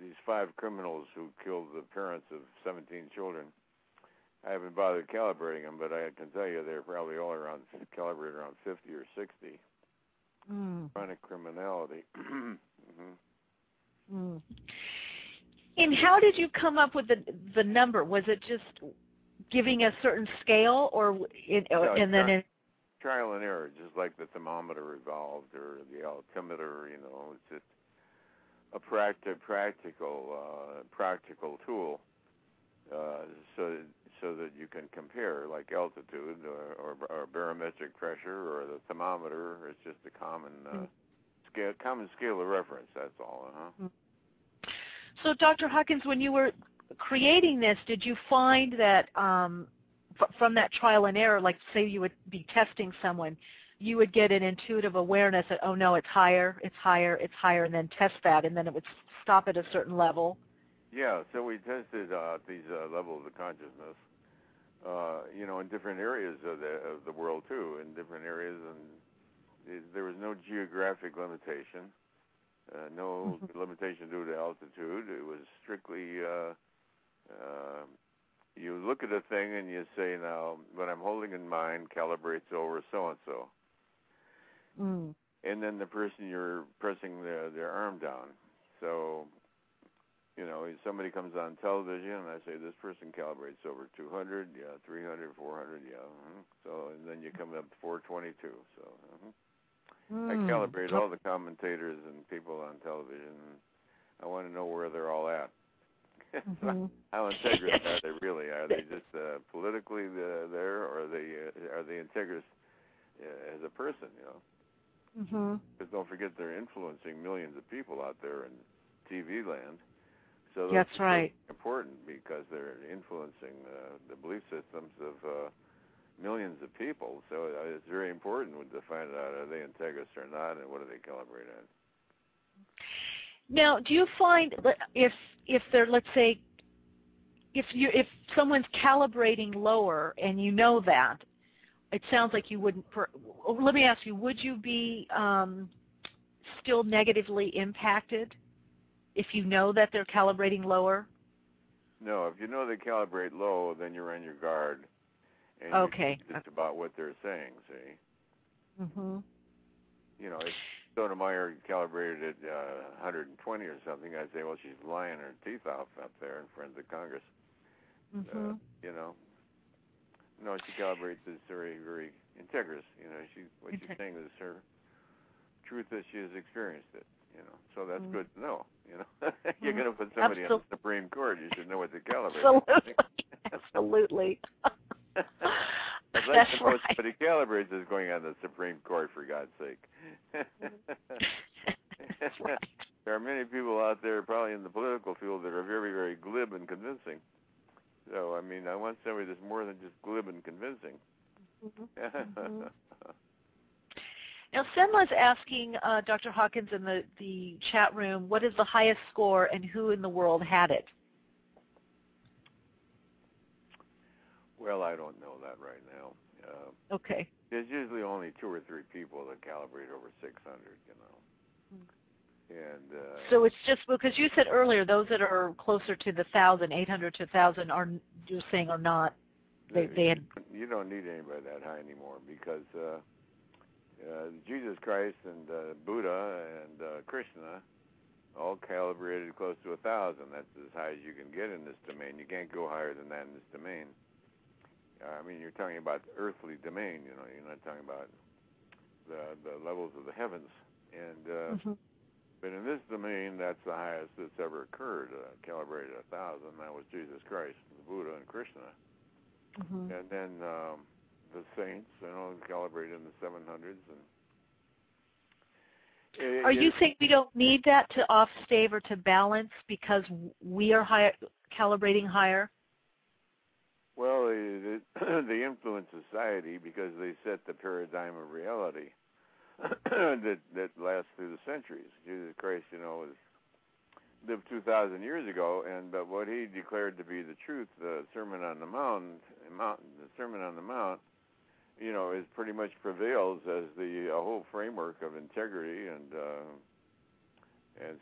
these 5 criminals who killed the parents of 17 children. I haven't bothered calibrating them, but I can tell you they're probably all around calibrated around 50 or 60. Chronic criminality. And how did you come up with the number? Was it just giving a certain scale, or trial and error, just like the thermometer evolved or the altimeter? You know, it's just a practical tool, so that you can compare, like altitude or barometric pressure or the thermometer. It's just a common scale of reference. That's all. So, Dr. Hawkins, when you were creating this, did you find that from that trial and error, like say you would be testing someone, you would get an intuitive awareness that, oh no, it's higher, and then test that, and then it would stop at a certain level? Yeah, so we tested these levels of consciousness, you know, in different areas of the world too, in different areas, and there was no geographic limitation. No limitation due to altitude. It was strictly, you look at a thing and you say, now, what I'm holding in mind calibrates over so-and-so. And then the person you're pressing their arm down. So, you know, if somebody comes on television and I say, this person calibrates over 200, 300, 400, So, and then you come up to 422, so, I calibrate all the commentators and people on television. I want to know where they're all at. How integrous are they really? Are they just politically there, or are they integrous as a person? You know, because don't forget they're influencing millions of people out there in TV land. So that's right. Important because they're influencing the belief systems of millions of people, so it's very important to find out are they integrous or not, and what do they calibrate at. Now, do you find if they're, let's say, if someone's calibrating lower and you know that, it sounds like you wouldn't. Let me ask you: would you be still negatively impacted if you know that they're calibrating lower? No, if you know they calibrate low, then you're on your guard. And just about what they're saying, see? You know, if Sotomayor calibrated at 120 or something, I'd say, well, she's lying her teeth off up there in front of the Congress. You know, no, she calibrates as very, very integrous. You know, what she's saying is her truth as she has experienced it. You know, so that's good to know. You know, you're going to put somebody on the Supreme Court, you should know what to calibrate. Absolutely. I'd like to know somebody calibrates is going on the Supreme Court, for God's sake. Right. There are many people out there, probably in the political field, that are very, very glib and convincing. So, I mean, I want somebody that's more than just glib and convincing. Now, Senla's asking Dr. Hawkins in the chat room, what is the highest score and who in the world had it? Well, I don't know that right now. Okay. There's usually only 2 or 3 people that calibrate over 600, you know. And so it's just because you said earlier those that are closer to the 1,000, 800 to 1,000 are, you're saying, are not. They had. You don't need anybody that high anymore because Jesus Christ and Buddha and Krishna all calibrated close to 1,000. That's as high as you can get in this domain. You can't go higher than that in this domain. I mean, you're talking about earthly domain. You know, you're not talking about the levels of the heavens. And but in this domain, that's the highest that's ever occurred. Calibrated 1,000. That was Jesus Christ, the Buddha, and Krishna. And then the saints, you know, calibrated in the 700s. And are you saying we don't need that to off-stave or to balance because we are calibrating higher? really, they influence society because they set the paradigm of reality that lasts through the centuries. Jesus Christ, lived 2,000 years ago, but what he declared to be the truth, the Sermon on the Mount, is pretty much prevails as the whole framework of integrity and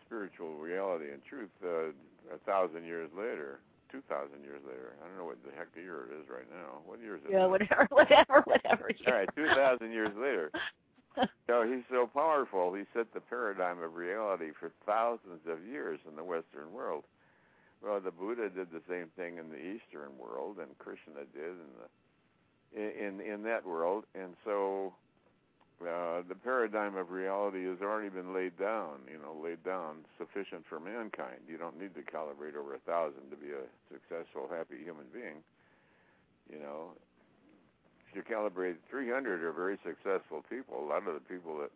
spiritual reality and truth 1,000 years later, 2,000 years later. I don't know what the heck the year it is right now. What year is it? Yeah, whatever. All right, 2,000 years later. So he's so powerful, he set the paradigm of reality for thousands of years in the Western world. Well, the Buddha did the same thing in the Eastern world, and Krishna did in that world. And so the paradigm of reality has already been laid down, sufficient for mankind. You don't need to calibrate over 1,000 to be a successful, happy human being. If you calibrate 300 are very successful people. A lot of the people that,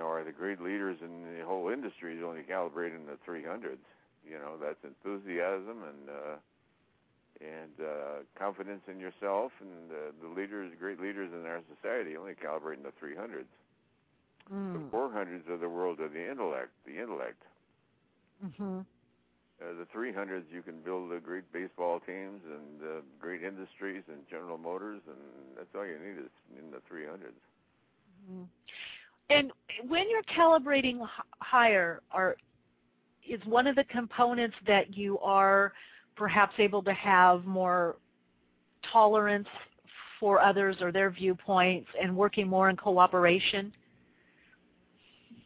are the great leaders in the whole industry is only calibrated in the 300s. That's enthusiasm and confidence in yourself, and the great leaders in our society only calibrate in the 300s. The 400s of the world are the intellect. Mm-hmm. The 300s, you can build great baseball teams and great industries and General Motors, and that's all you need is in the 300s. Mm-hmm. And when you're calibrating higher, is one of the components that you are perhaps able to have more tolerance for others or their viewpoints and working more in cooperation?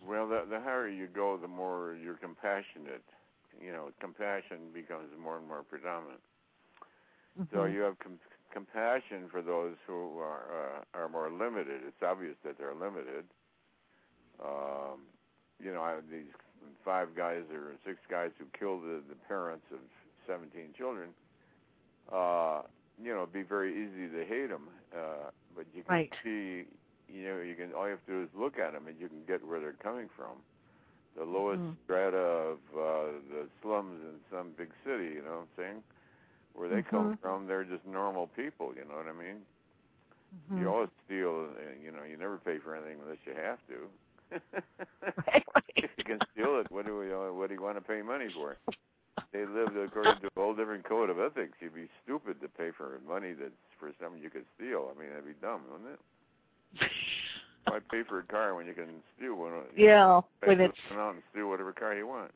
Well, the higher you go, the more you're compassionate. Compassion becomes more and more predominant. Mm-hmm. So you have compassion for those who are more limited. It's obvious that they're limited. I have these 5 guys or 6 guys who killed the parents of 17 children. It'd be very easy to hate them, but you can see, all you have to do is look at them and you can get where they're coming from. The lowest strata of the slums in some big city, you know what I'm saying? Where they come from, they're just normal people, you know what I mean? You always steal, you never pay for anything unless you have to. Right. If you can steal it, what do you want to pay money for? They lived according to a whole different code of ethics. You'd be stupid to pay for money that's for something you could steal. I mean, that'd be dumb, wouldn't it? Why pay for a car when you can steal one? Yeah, when it's go out and steal whatever car you want.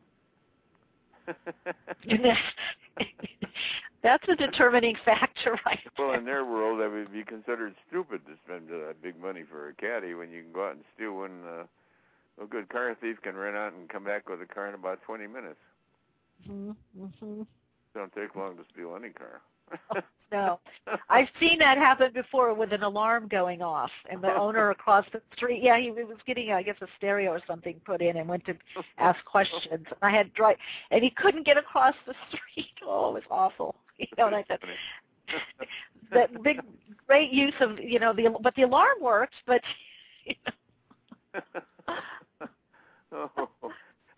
That's a determining factor, right? Well, in their world, that would be considered stupid to spend big money for a caddy when you can go out and steal one. A good car thief can run out and come back with a car in about 20 minutes. Mm-hmm. Don't take long to steal any car. No. I've seen that happen before with an alarm going off, and the owner across the street, he was getting, I guess, a stereo or something put in and went to ask questions. And I had and he couldn't get across the street. Oh, it was awful. And I said, that big, great use of, but the alarm worked, but,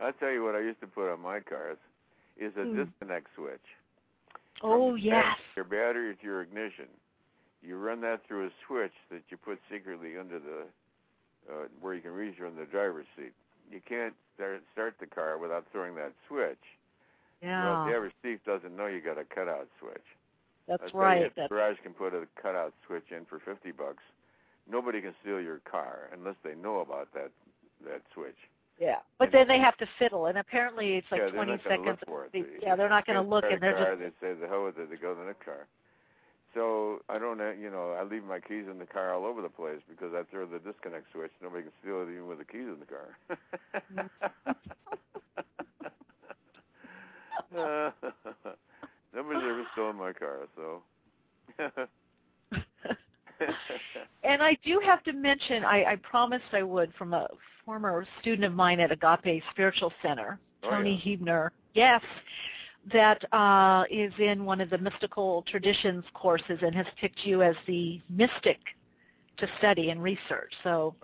I'll tell you what I used to put on my cars is a disconnect switch. Oh, yes. Your battery to your ignition. You run that through a switch that you put secretly under the, where you can reach from the driver's seat. You can't start the car without throwing that switch. Yeah. Well, the average thief doesn't know you got a cutout switch. That's right. The garage can put a cutout switch in for $50. Nobody can steal your car unless they know about that switch. Yeah, but then they have to fiddle, and apparently it's like 20 seconds. They're not going to look, and they're just. They say the hell with it. They go to the next car. So I don't, I leave my keys in the car all over the place because I throw the disconnect switch. Nobody can steal it even with the keys in the car. Nobody's ever stolen my car, so. And I do have to mention, I promised I would, from a former student of mine at Agape Spiritual Center, Tony Hebner, yes, that is in one of the mystical traditions courses and has picked you as the mystic to study and research. So,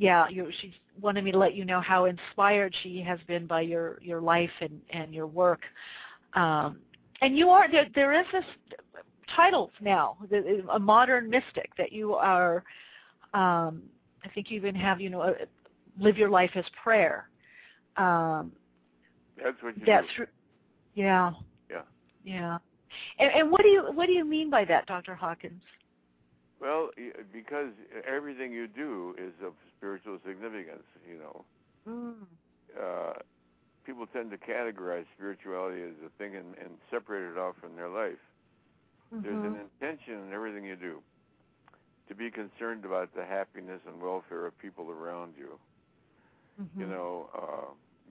she wanted me to let you know how inspired she has been by your life and your work. And you are, there is this title now, a modern mystic, that you are, I think you even have, live your life as prayer. That's what you do. Yeah. Yeah. Yeah. And what do you mean by that, Dr. Hawkins? Well, because everything you do is of spiritual significance, People tend to categorize spirituality as a thing and separate it off from their life. Mm-hmm. There's an intention in everything you do to be concerned about the happiness and welfare of people around you. Mm-hmm.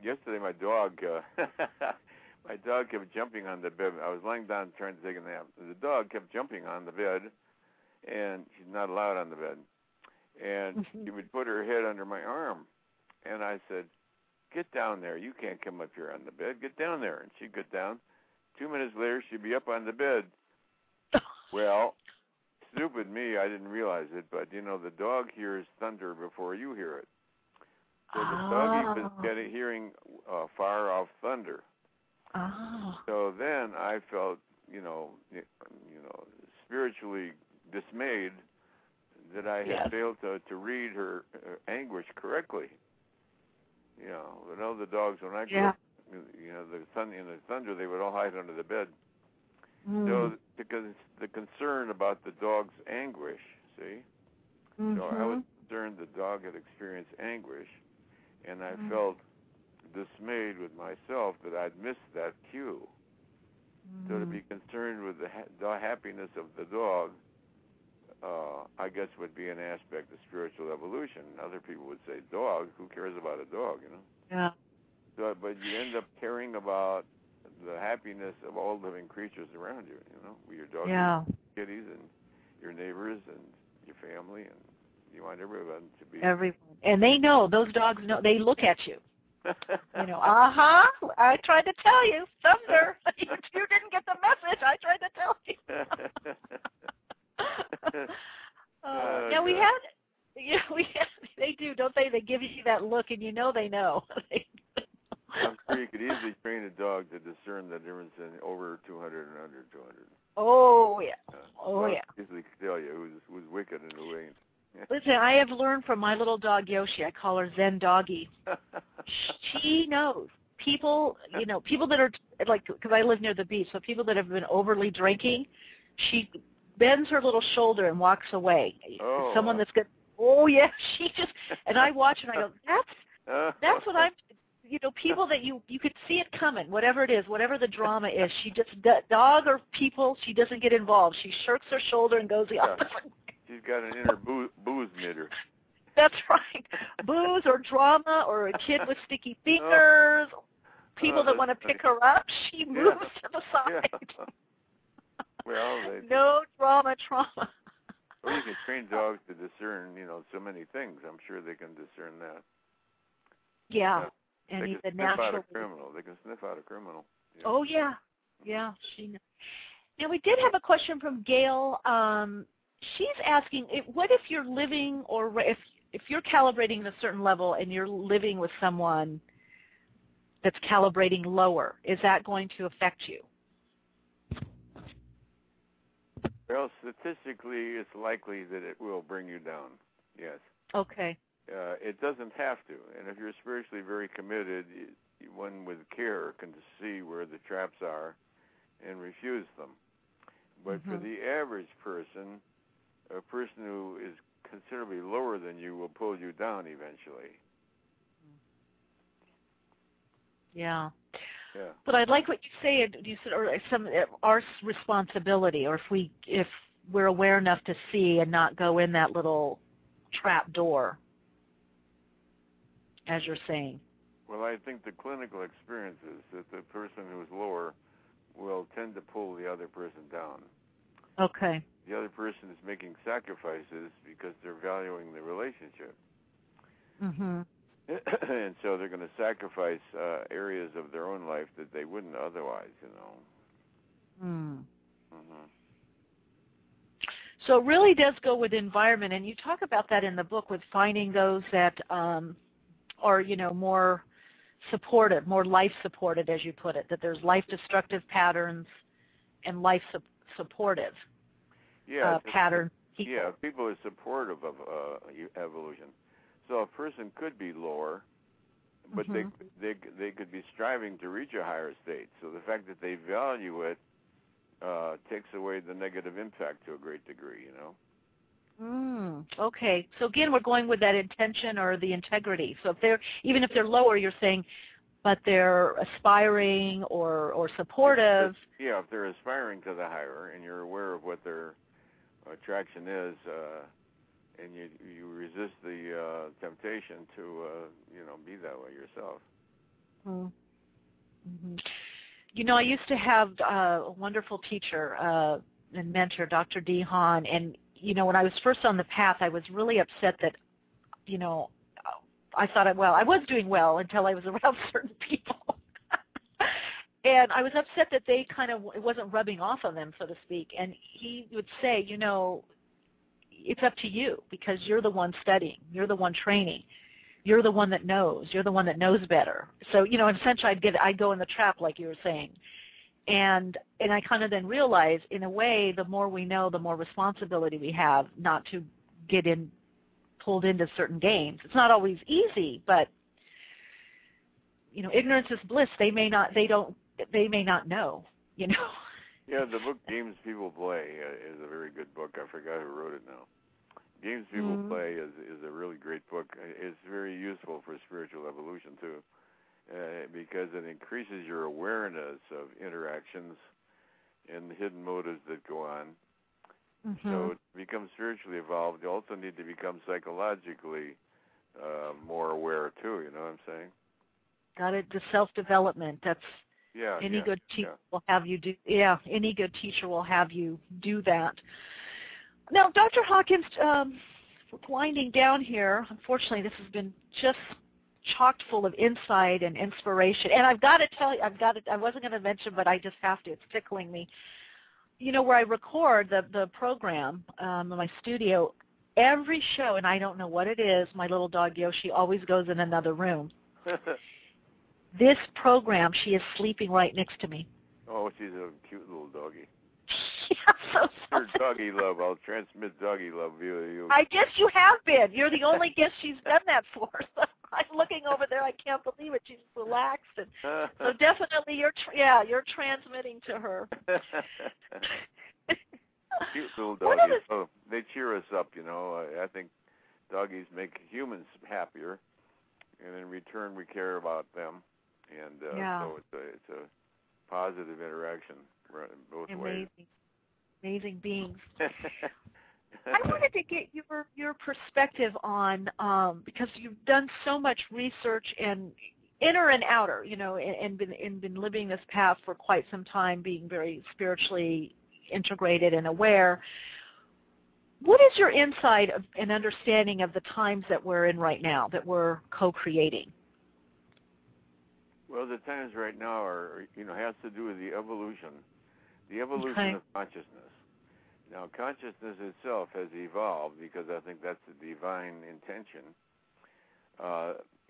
Yesterday my dog kept jumping on the bed. I was lying down trying to take a nap. The dog kept jumping on the bed, and she's not allowed on the bed. And she would put her head under my arm. And I said, "Get down there. You can't come up here on the bed. Get down there." And she'd get down. 2 minutes later, she'd be up on the bed. Well, stupid me, I didn't realize it, but, the dog hears thunder before you hear it. So the doggy was hearing far-off thunder. Oh. So then I felt, spiritually dismayed that I had failed to read her anguish correctly. The dogs, when I grew up, the thunder, they would all hide under the bed. So, because the concern about the dog's anguish, see? Mm-hmm. So I was concerned the dog had experienced anguish, and I felt dismayed with myself that I'd missed that cue. So to be concerned with the happiness of the dog, I guess would be an aspect of spiritual evolution. Other people would say, dog, who cares about a dog, Yeah. So, but you end up caring about the happiness of all living creatures around you, with your dogs, your kitties, and your neighbors, and your family, and you want everyone to be... Everyone. And they know, those dogs know, they look at you. I tried to tell you, thunder. You didn't get the message. I tried to tell you. They do, don't they? They give you that look, and they know. I'm sure you could easily train a dog to discern the difference in over 200 and under 200. Oh, yeah. Easily tell you who's wicked and who ain't. Listen, I have learned from my little dog Yoshi. I call her Zen Doggy. She knows people. People that are because I live near the beach, so people that have been overly drinking, she bends her little shoulder and walks away. Oh. Someone that's good. Oh yeah, she just. And I watch and I go, that's what I'm. People that you could see it coming, whatever it is, whatever the drama is. She just dog or people. She doesn't get involved. She shirks her shoulder and goes the opposite. She's got an inner booze meter. That's right. Booze or drama or a kid with sticky fingers, people that want to pick her up, she moves to the side. Yeah. Well, no drama, trauma. Well, you can train dogs to discern, so many things. I'm sure they can discern that. Yeah. And they can sniff out a criminal. They can sniff out a criminal. Yeah. Oh, yeah. Yeah. Now, we did have a question from Gail. She's asking, what if you're living or if you're calibrating at a certain level and you're living with someone that's calibrating lower, is that going to affect you? Well, statistically, it's likely that it will bring you down, yes. Okay. It doesn't have to. And if you're spiritually very committed, one with care can see where the traps are and refuse them. But for the average person, a person who is considerably lower than you will pull you down eventually. Yeah. Yeah. But I like what you said. You said, or our responsibility, or if we're aware enough to see and not go in that little trap door, as you're saying. Well, I think the clinical experience is that the person who's lower will tend to pull the other person down. Okay. The other person is making sacrifices because they're valuing the relationship. Mm-hmm. And so they're going to sacrifice areas of their own life that they wouldn't otherwise, Mm-hmm. So it really does go with environment, and you talk about that in the book with finding those that are, more supportive, more life-supported, as you put it, that there's life-destructive patterns and life supportive pattern people. Yeah, people are supportive of evolution. So a person could be lower, but they could be striving to reach a higher state. So the fact that they value it takes away the negative impact to a great degree, you know. Okay. So again, we're going with that intention or the integrity. So even if they're lower, you're saying, but they're aspiring or supportive. If they're aspiring to the higher, and you're aware of what their attraction is, and you resist the temptation to be that way yourself. You know, I used to have a wonderful teacher and mentor, Dr. D. Hahn, and you know, when I was first on the path, I was really upset that, you know, I thought, I was doing well until I was around certain people. And I was upset that they it wasn't rubbing off on them, so to speak. And he would say, you know, it's up to you because you're the one studying. You're the one training. You're the one that knows. You're the one that knows better. So, you know, essentially I'd go in the trap like you were saying. And I kind of then realized, in a way, the more we know, the more responsibility we have not to get pulled into certain games. It's not always easy, but you know, ignorance is bliss. They may not know. You know. Yeah, the book Games People Play is a very good book. I forgot who wrote it now. Games People Play is a really great book. It's very useful for spiritual evolution too. Because it increases your awareness of interactions and the hidden motives that go on. So to become spiritually evolved, you also need to become psychologically more aware too, you know what I'm saying? Got it. The self-development, that's any good teacher will have you do. Yeah, any good teacher will have you do that. Now, Dr. Hawkins, winding down here, unfortunately this has been just chocked full of insight and inspiration. And I've got to tell you, I wasn't going to mention, but I just have to. It's tickling me. You know, where I record the program in my studio, every show, and I don't know what it is, my little dog Yoshi always goes in another room. This program, she is sleeping right next to me. Oh, she's a cute little doggie. Yeah, so Your doggy love. I'll transmit doggy love via you. I guess you have been. You're the only guest she's done that for. So I'm looking over there. I can't believe it. She's relaxed, and so definitely you're transmitting to her. Cute little doggies. Oh, they cheer us up. You know, I think doggies make humans happier, and in return we care about them, and so it's a positive interaction both ways. Amazing beings. I wanted to get your perspective on, because you've done so much research and inner and outer, you know, and been living this path for quite some time, being very spiritually integrated and aware. What is your insight and understanding of the times that we're in right now, that we're co-creating? Well, the times right now are, you know, has to do with the evolution of consciousness. Now, consciousness itself has evolved because I think that's the divine intention.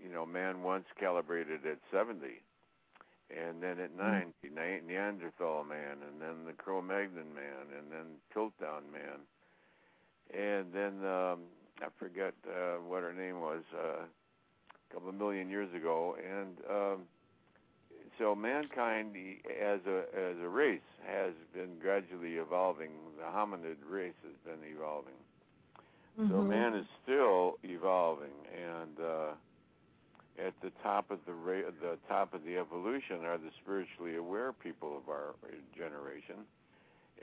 You know, man once calibrated at 70, and then at 90, Neanderthal man, and then the Cro-Magnon man, and then Piltdown man, and then I forget what her name was, a couple of million years ago, and so mankind as a race has been gradually evolving. The hominid race has been evolving. So man is still evolving, and at the top of the evolution are the spiritually aware people of our generation,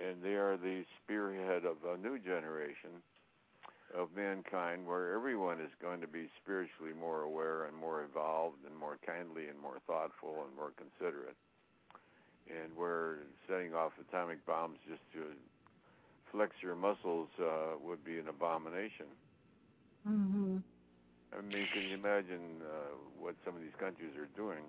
and they are the spearhead of a new generation of mankind where everyone is going to be spiritually more aware and more evolved and more kindly and more thoughtful and more considerate. And where setting off atomic bombs just to flex your muscles would be an abomination. I mean, can you imagine what some of these countries are doing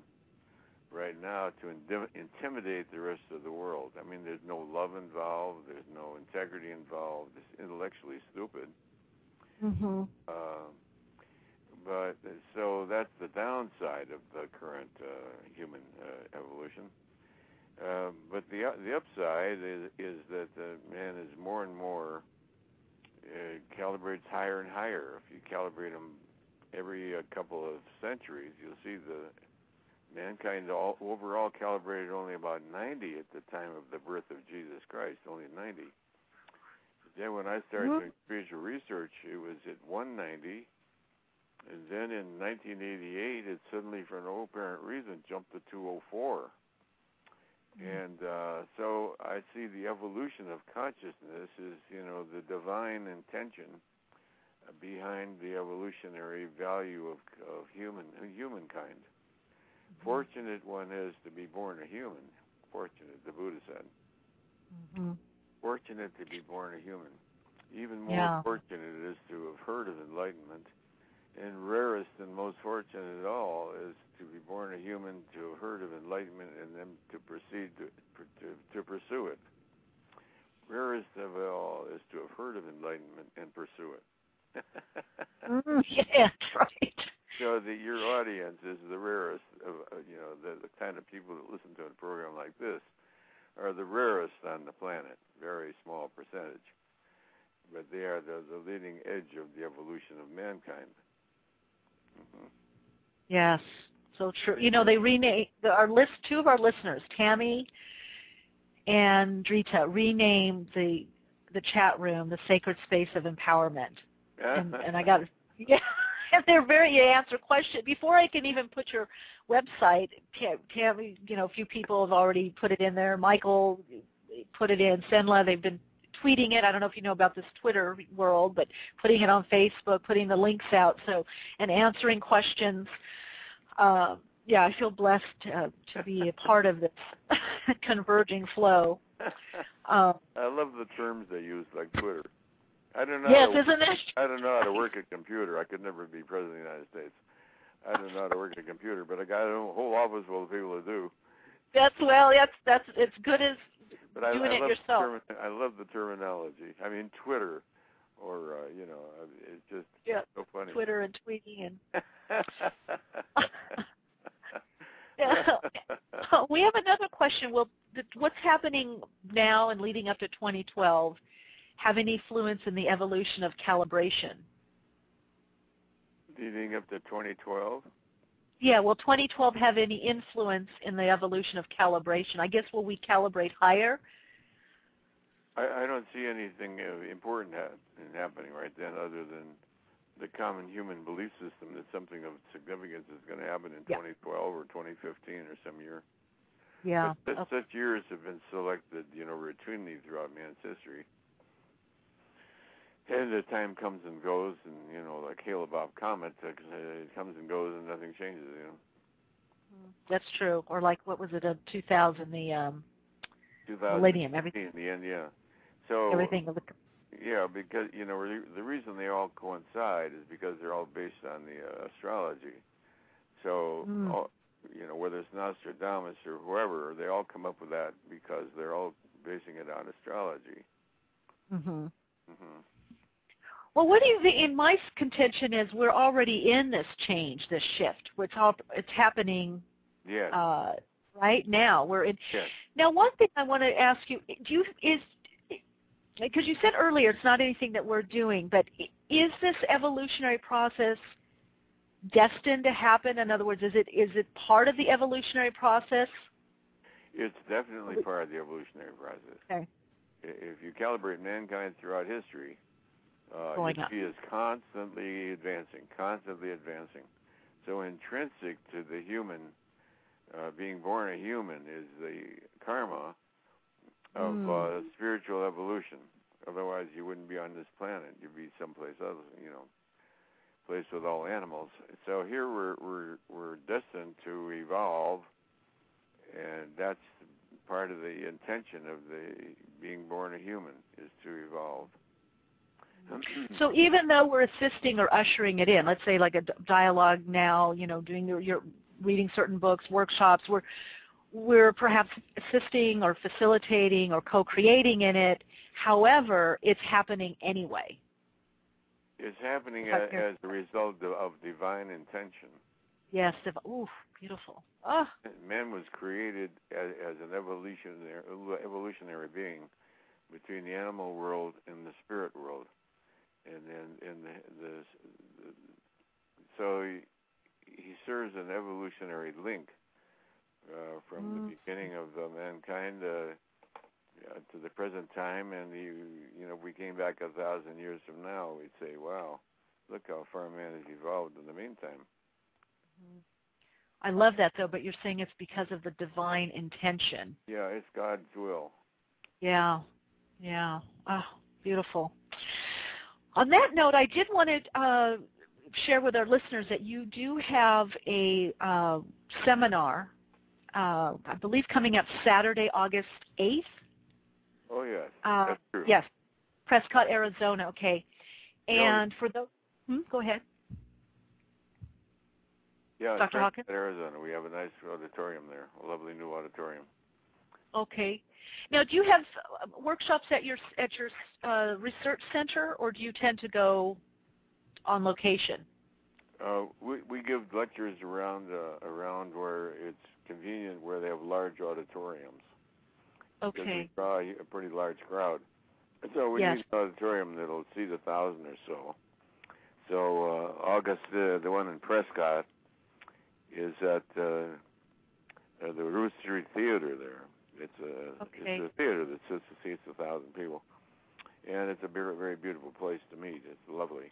right now to intimidate the rest of the world? I mean, there's no love involved, there's no integrity involved, it's intellectually stupid. But so that's the downside of the current human evolution. But the upside is that man is more and more calibrates higher and higher. If you calibrate them every couple of centuries, you'll see the mankind overall calibrated only about 90 at the time of the birth of Jesus Christ, only 90. Then when I started doing spiritual research, it was at 190. And then in 1988, it suddenly, for no apparent reason, jumped to 204. And so I see the evolution of consciousness is, the divine intention behind the evolutionary value of humankind. Fortunate one is to be born a human. Fortunate, the Buddha said. Mm-hmm. Fortunate to be born a human. Even more fortunate it is to have heard of enlightenment. And rarest and most fortunate of all is to be born a human, to have heard of enlightenment, and then to proceed to pursue it. Rarest of all is to have heard of enlightenment and pursue it. Yeah, that's right. So that your audience is the rarest of, the kind of people that listen to a program like this are the rarest on the planet, very small percentage. But they are the leading edge of the evolution of mankind. Mm-hmm. Yes, so true. They renamed two of our listeners, Tammy and Drita, renamed the chat room the Sacred Space of Empowerment. And I got and they're you answer questions before I can even put your website. Tammy, a few people have already put it in there. Michael put it in. Senla, they've been tweeting it. I don't know if you know about this Twitter world, but putting it on Facebook, putting the links out, and answering questions. I feel blessed to be a part of this converging flow. I love the terms they use, like Twitter. I don't know. Yes, isn't it? I don't know how to work a computer. I could never be president of the United States. I don't know how to work a computer, but I got a whole office full of people who do. That's it's good as doing it yourself. I love the terminology. I mean, Twitter, or it's just so funny. Twitter and tweeting and. We have another question. Will what's happening now and leading up to 2012 have any influence in the evolution of calibration? Leading up to 2012? Yeah, will 2012 have any influence in the evolution of calibration? I guess will we calibrate higher? I don't see anything important happening right then other than the common human belief system that something of significance is going to happen in 2012 or 2015 or some year. Yeah. But such years have been selected, routinely throughout man's history. And the time comes and goes, and, like Hale-Bopp comet, it comes and goes and nothing changes, That's true. Or like, what was it, 2000, the 2000, millennium, everything. In the end, So everything. Yeah, because, the reason they all coincide is because they're all based on the astrology. So, whether it's Nostradamus or whoever, they all come up with that because they're all basing it on astrology. Mm-hmm. Mm-hmm. Well, what do you think? In my contention is we're already in this change, this shift. It's happening right now. We're in. Yes. Now, one thing I want to ask you, because you said earlier it's not anything that we're doing, but is this evolutionary process destined to happen? In other words, is it part of the evolutionary process? It's definitely part of the evolutionary process. Okay. If you calibrate mankind throughout history, he is constantly advancing. So intrinsic to the human, being born a human, is the karma of spiritual evolution. Otherwise, you wouldn't be on this planet. You'd be someplace else, place with all animals. So here we're destined to evolve, and that's part of the intention of the being born a human, is to evolve. So even though we're assisting or ushering it in, let's say like a dialogue now, doing your reading certain books, workshops, we're perhaps assisting or facilitating or co-creating in it. However, it's happening anyway. It's happening as a result of divine intention. Yes. beautiful. Oh. Man was created as an evolutionary being between the animal world and the spirit world, and then so he serves an evolutionary link from the beginning of mankind to the present time. And if we came back 1,000 years from now, we'd say, wow, look how far man has evolved in the meantime. I love that, though, but you're saying it's because of the divine intention. Yeah, it's God's will. Yeah. Oh, beautiful. On that note, I did want to share with our listeners that you do have a seminar, I believe, coming up Saturday, August 8th. Oh, yes, that's true. Yes, Prescott, Arizona, okay. And for those, go ahead. Yeah, Dr. Hawkins? Arizona. We have a nice auditorium there, a lovely new auditorium. Okay. Now, do you have workshops at your research center, or do you tend to go on location? We give lectures around where it's convenient, where they have large auditoriums. Okay. Because we draw a pretty large crowd. So we need an auditorium that'll seat 1,000 or so. So August, the one in Prescott, is at the Ruth Street Theater there. It's a theater that seats 1,000 people, and it's a very, very beautiful place to meet. It's lovely.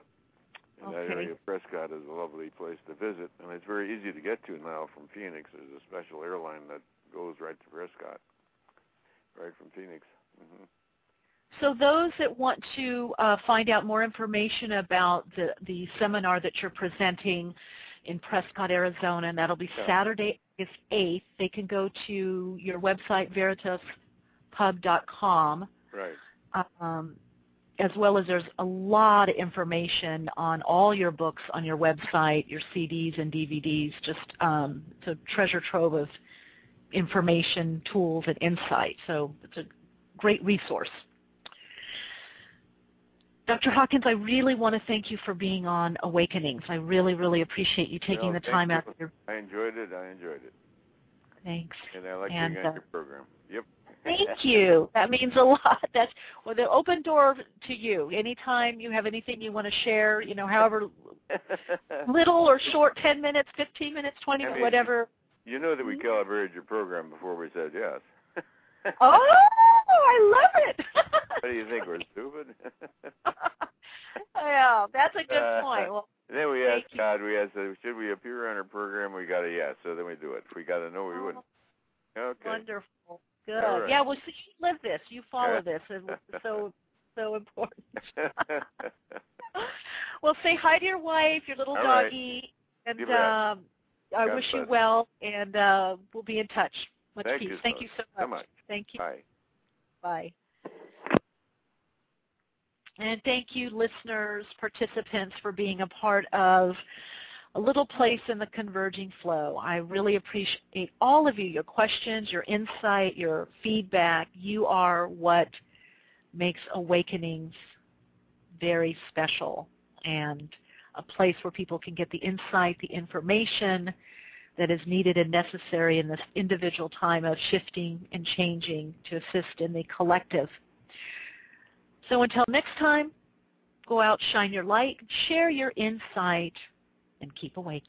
And that area of Prescott is a lovely place to visit, and it's very easy to get to now from Phoenix. There's a special airline that goes right to Prescott, right from Phoenix. Mm-hmm. So those that want to find out more information about the seminar that you're presenting in Prescott, Arizona, and that'll be Saturday, August 8th, they can go to your website, veritaspub.com. Right. As well as there's a lot of information on all your books on your website, your CDs and DVDs, just it's a treasure trove of information, tools, and insight. So it's a great resource. Dr. Hawkins, I really want to thank you for being on Awakenings. I really, really appreciate you taking the time out. I enjoyed it. Thanks. And I like being on your program. Yep. Thank you. That means a lot. That's the open door to you. Anytime you have anything you want to share, however little or short, 10 minutes, 15 minutes, 20 minutes, whatever. You know that we calibrated your program before we said yes. Oh, I love it. What do you think? We're stupid? Yeah, that's a good point. Well, then we asked God, should we appear on our program? We got a yes, so then we do it. If we got a no, we wouldn't. Okay. Wonderful. Good. Right. Yeah, well, so you live this. You follow this. It's so important. Well, say hi to your wife, your little doggy, and I wish you well, and we'll be in touch. Much peace. Thank you so much. Thank you. Bye. Bye. And thank you, listeners, participants, for being a part of A Little Place in the Converging Flow. I really appreciate all of you, your questions, your insight, your feedback. You are what makes Awakenings very special and a place where people can get the insight, the information that is needed and necessary in this individual time of shifting and changing to assist in the collective. So until next time, go out, shine your light, share your insight, and keep awake.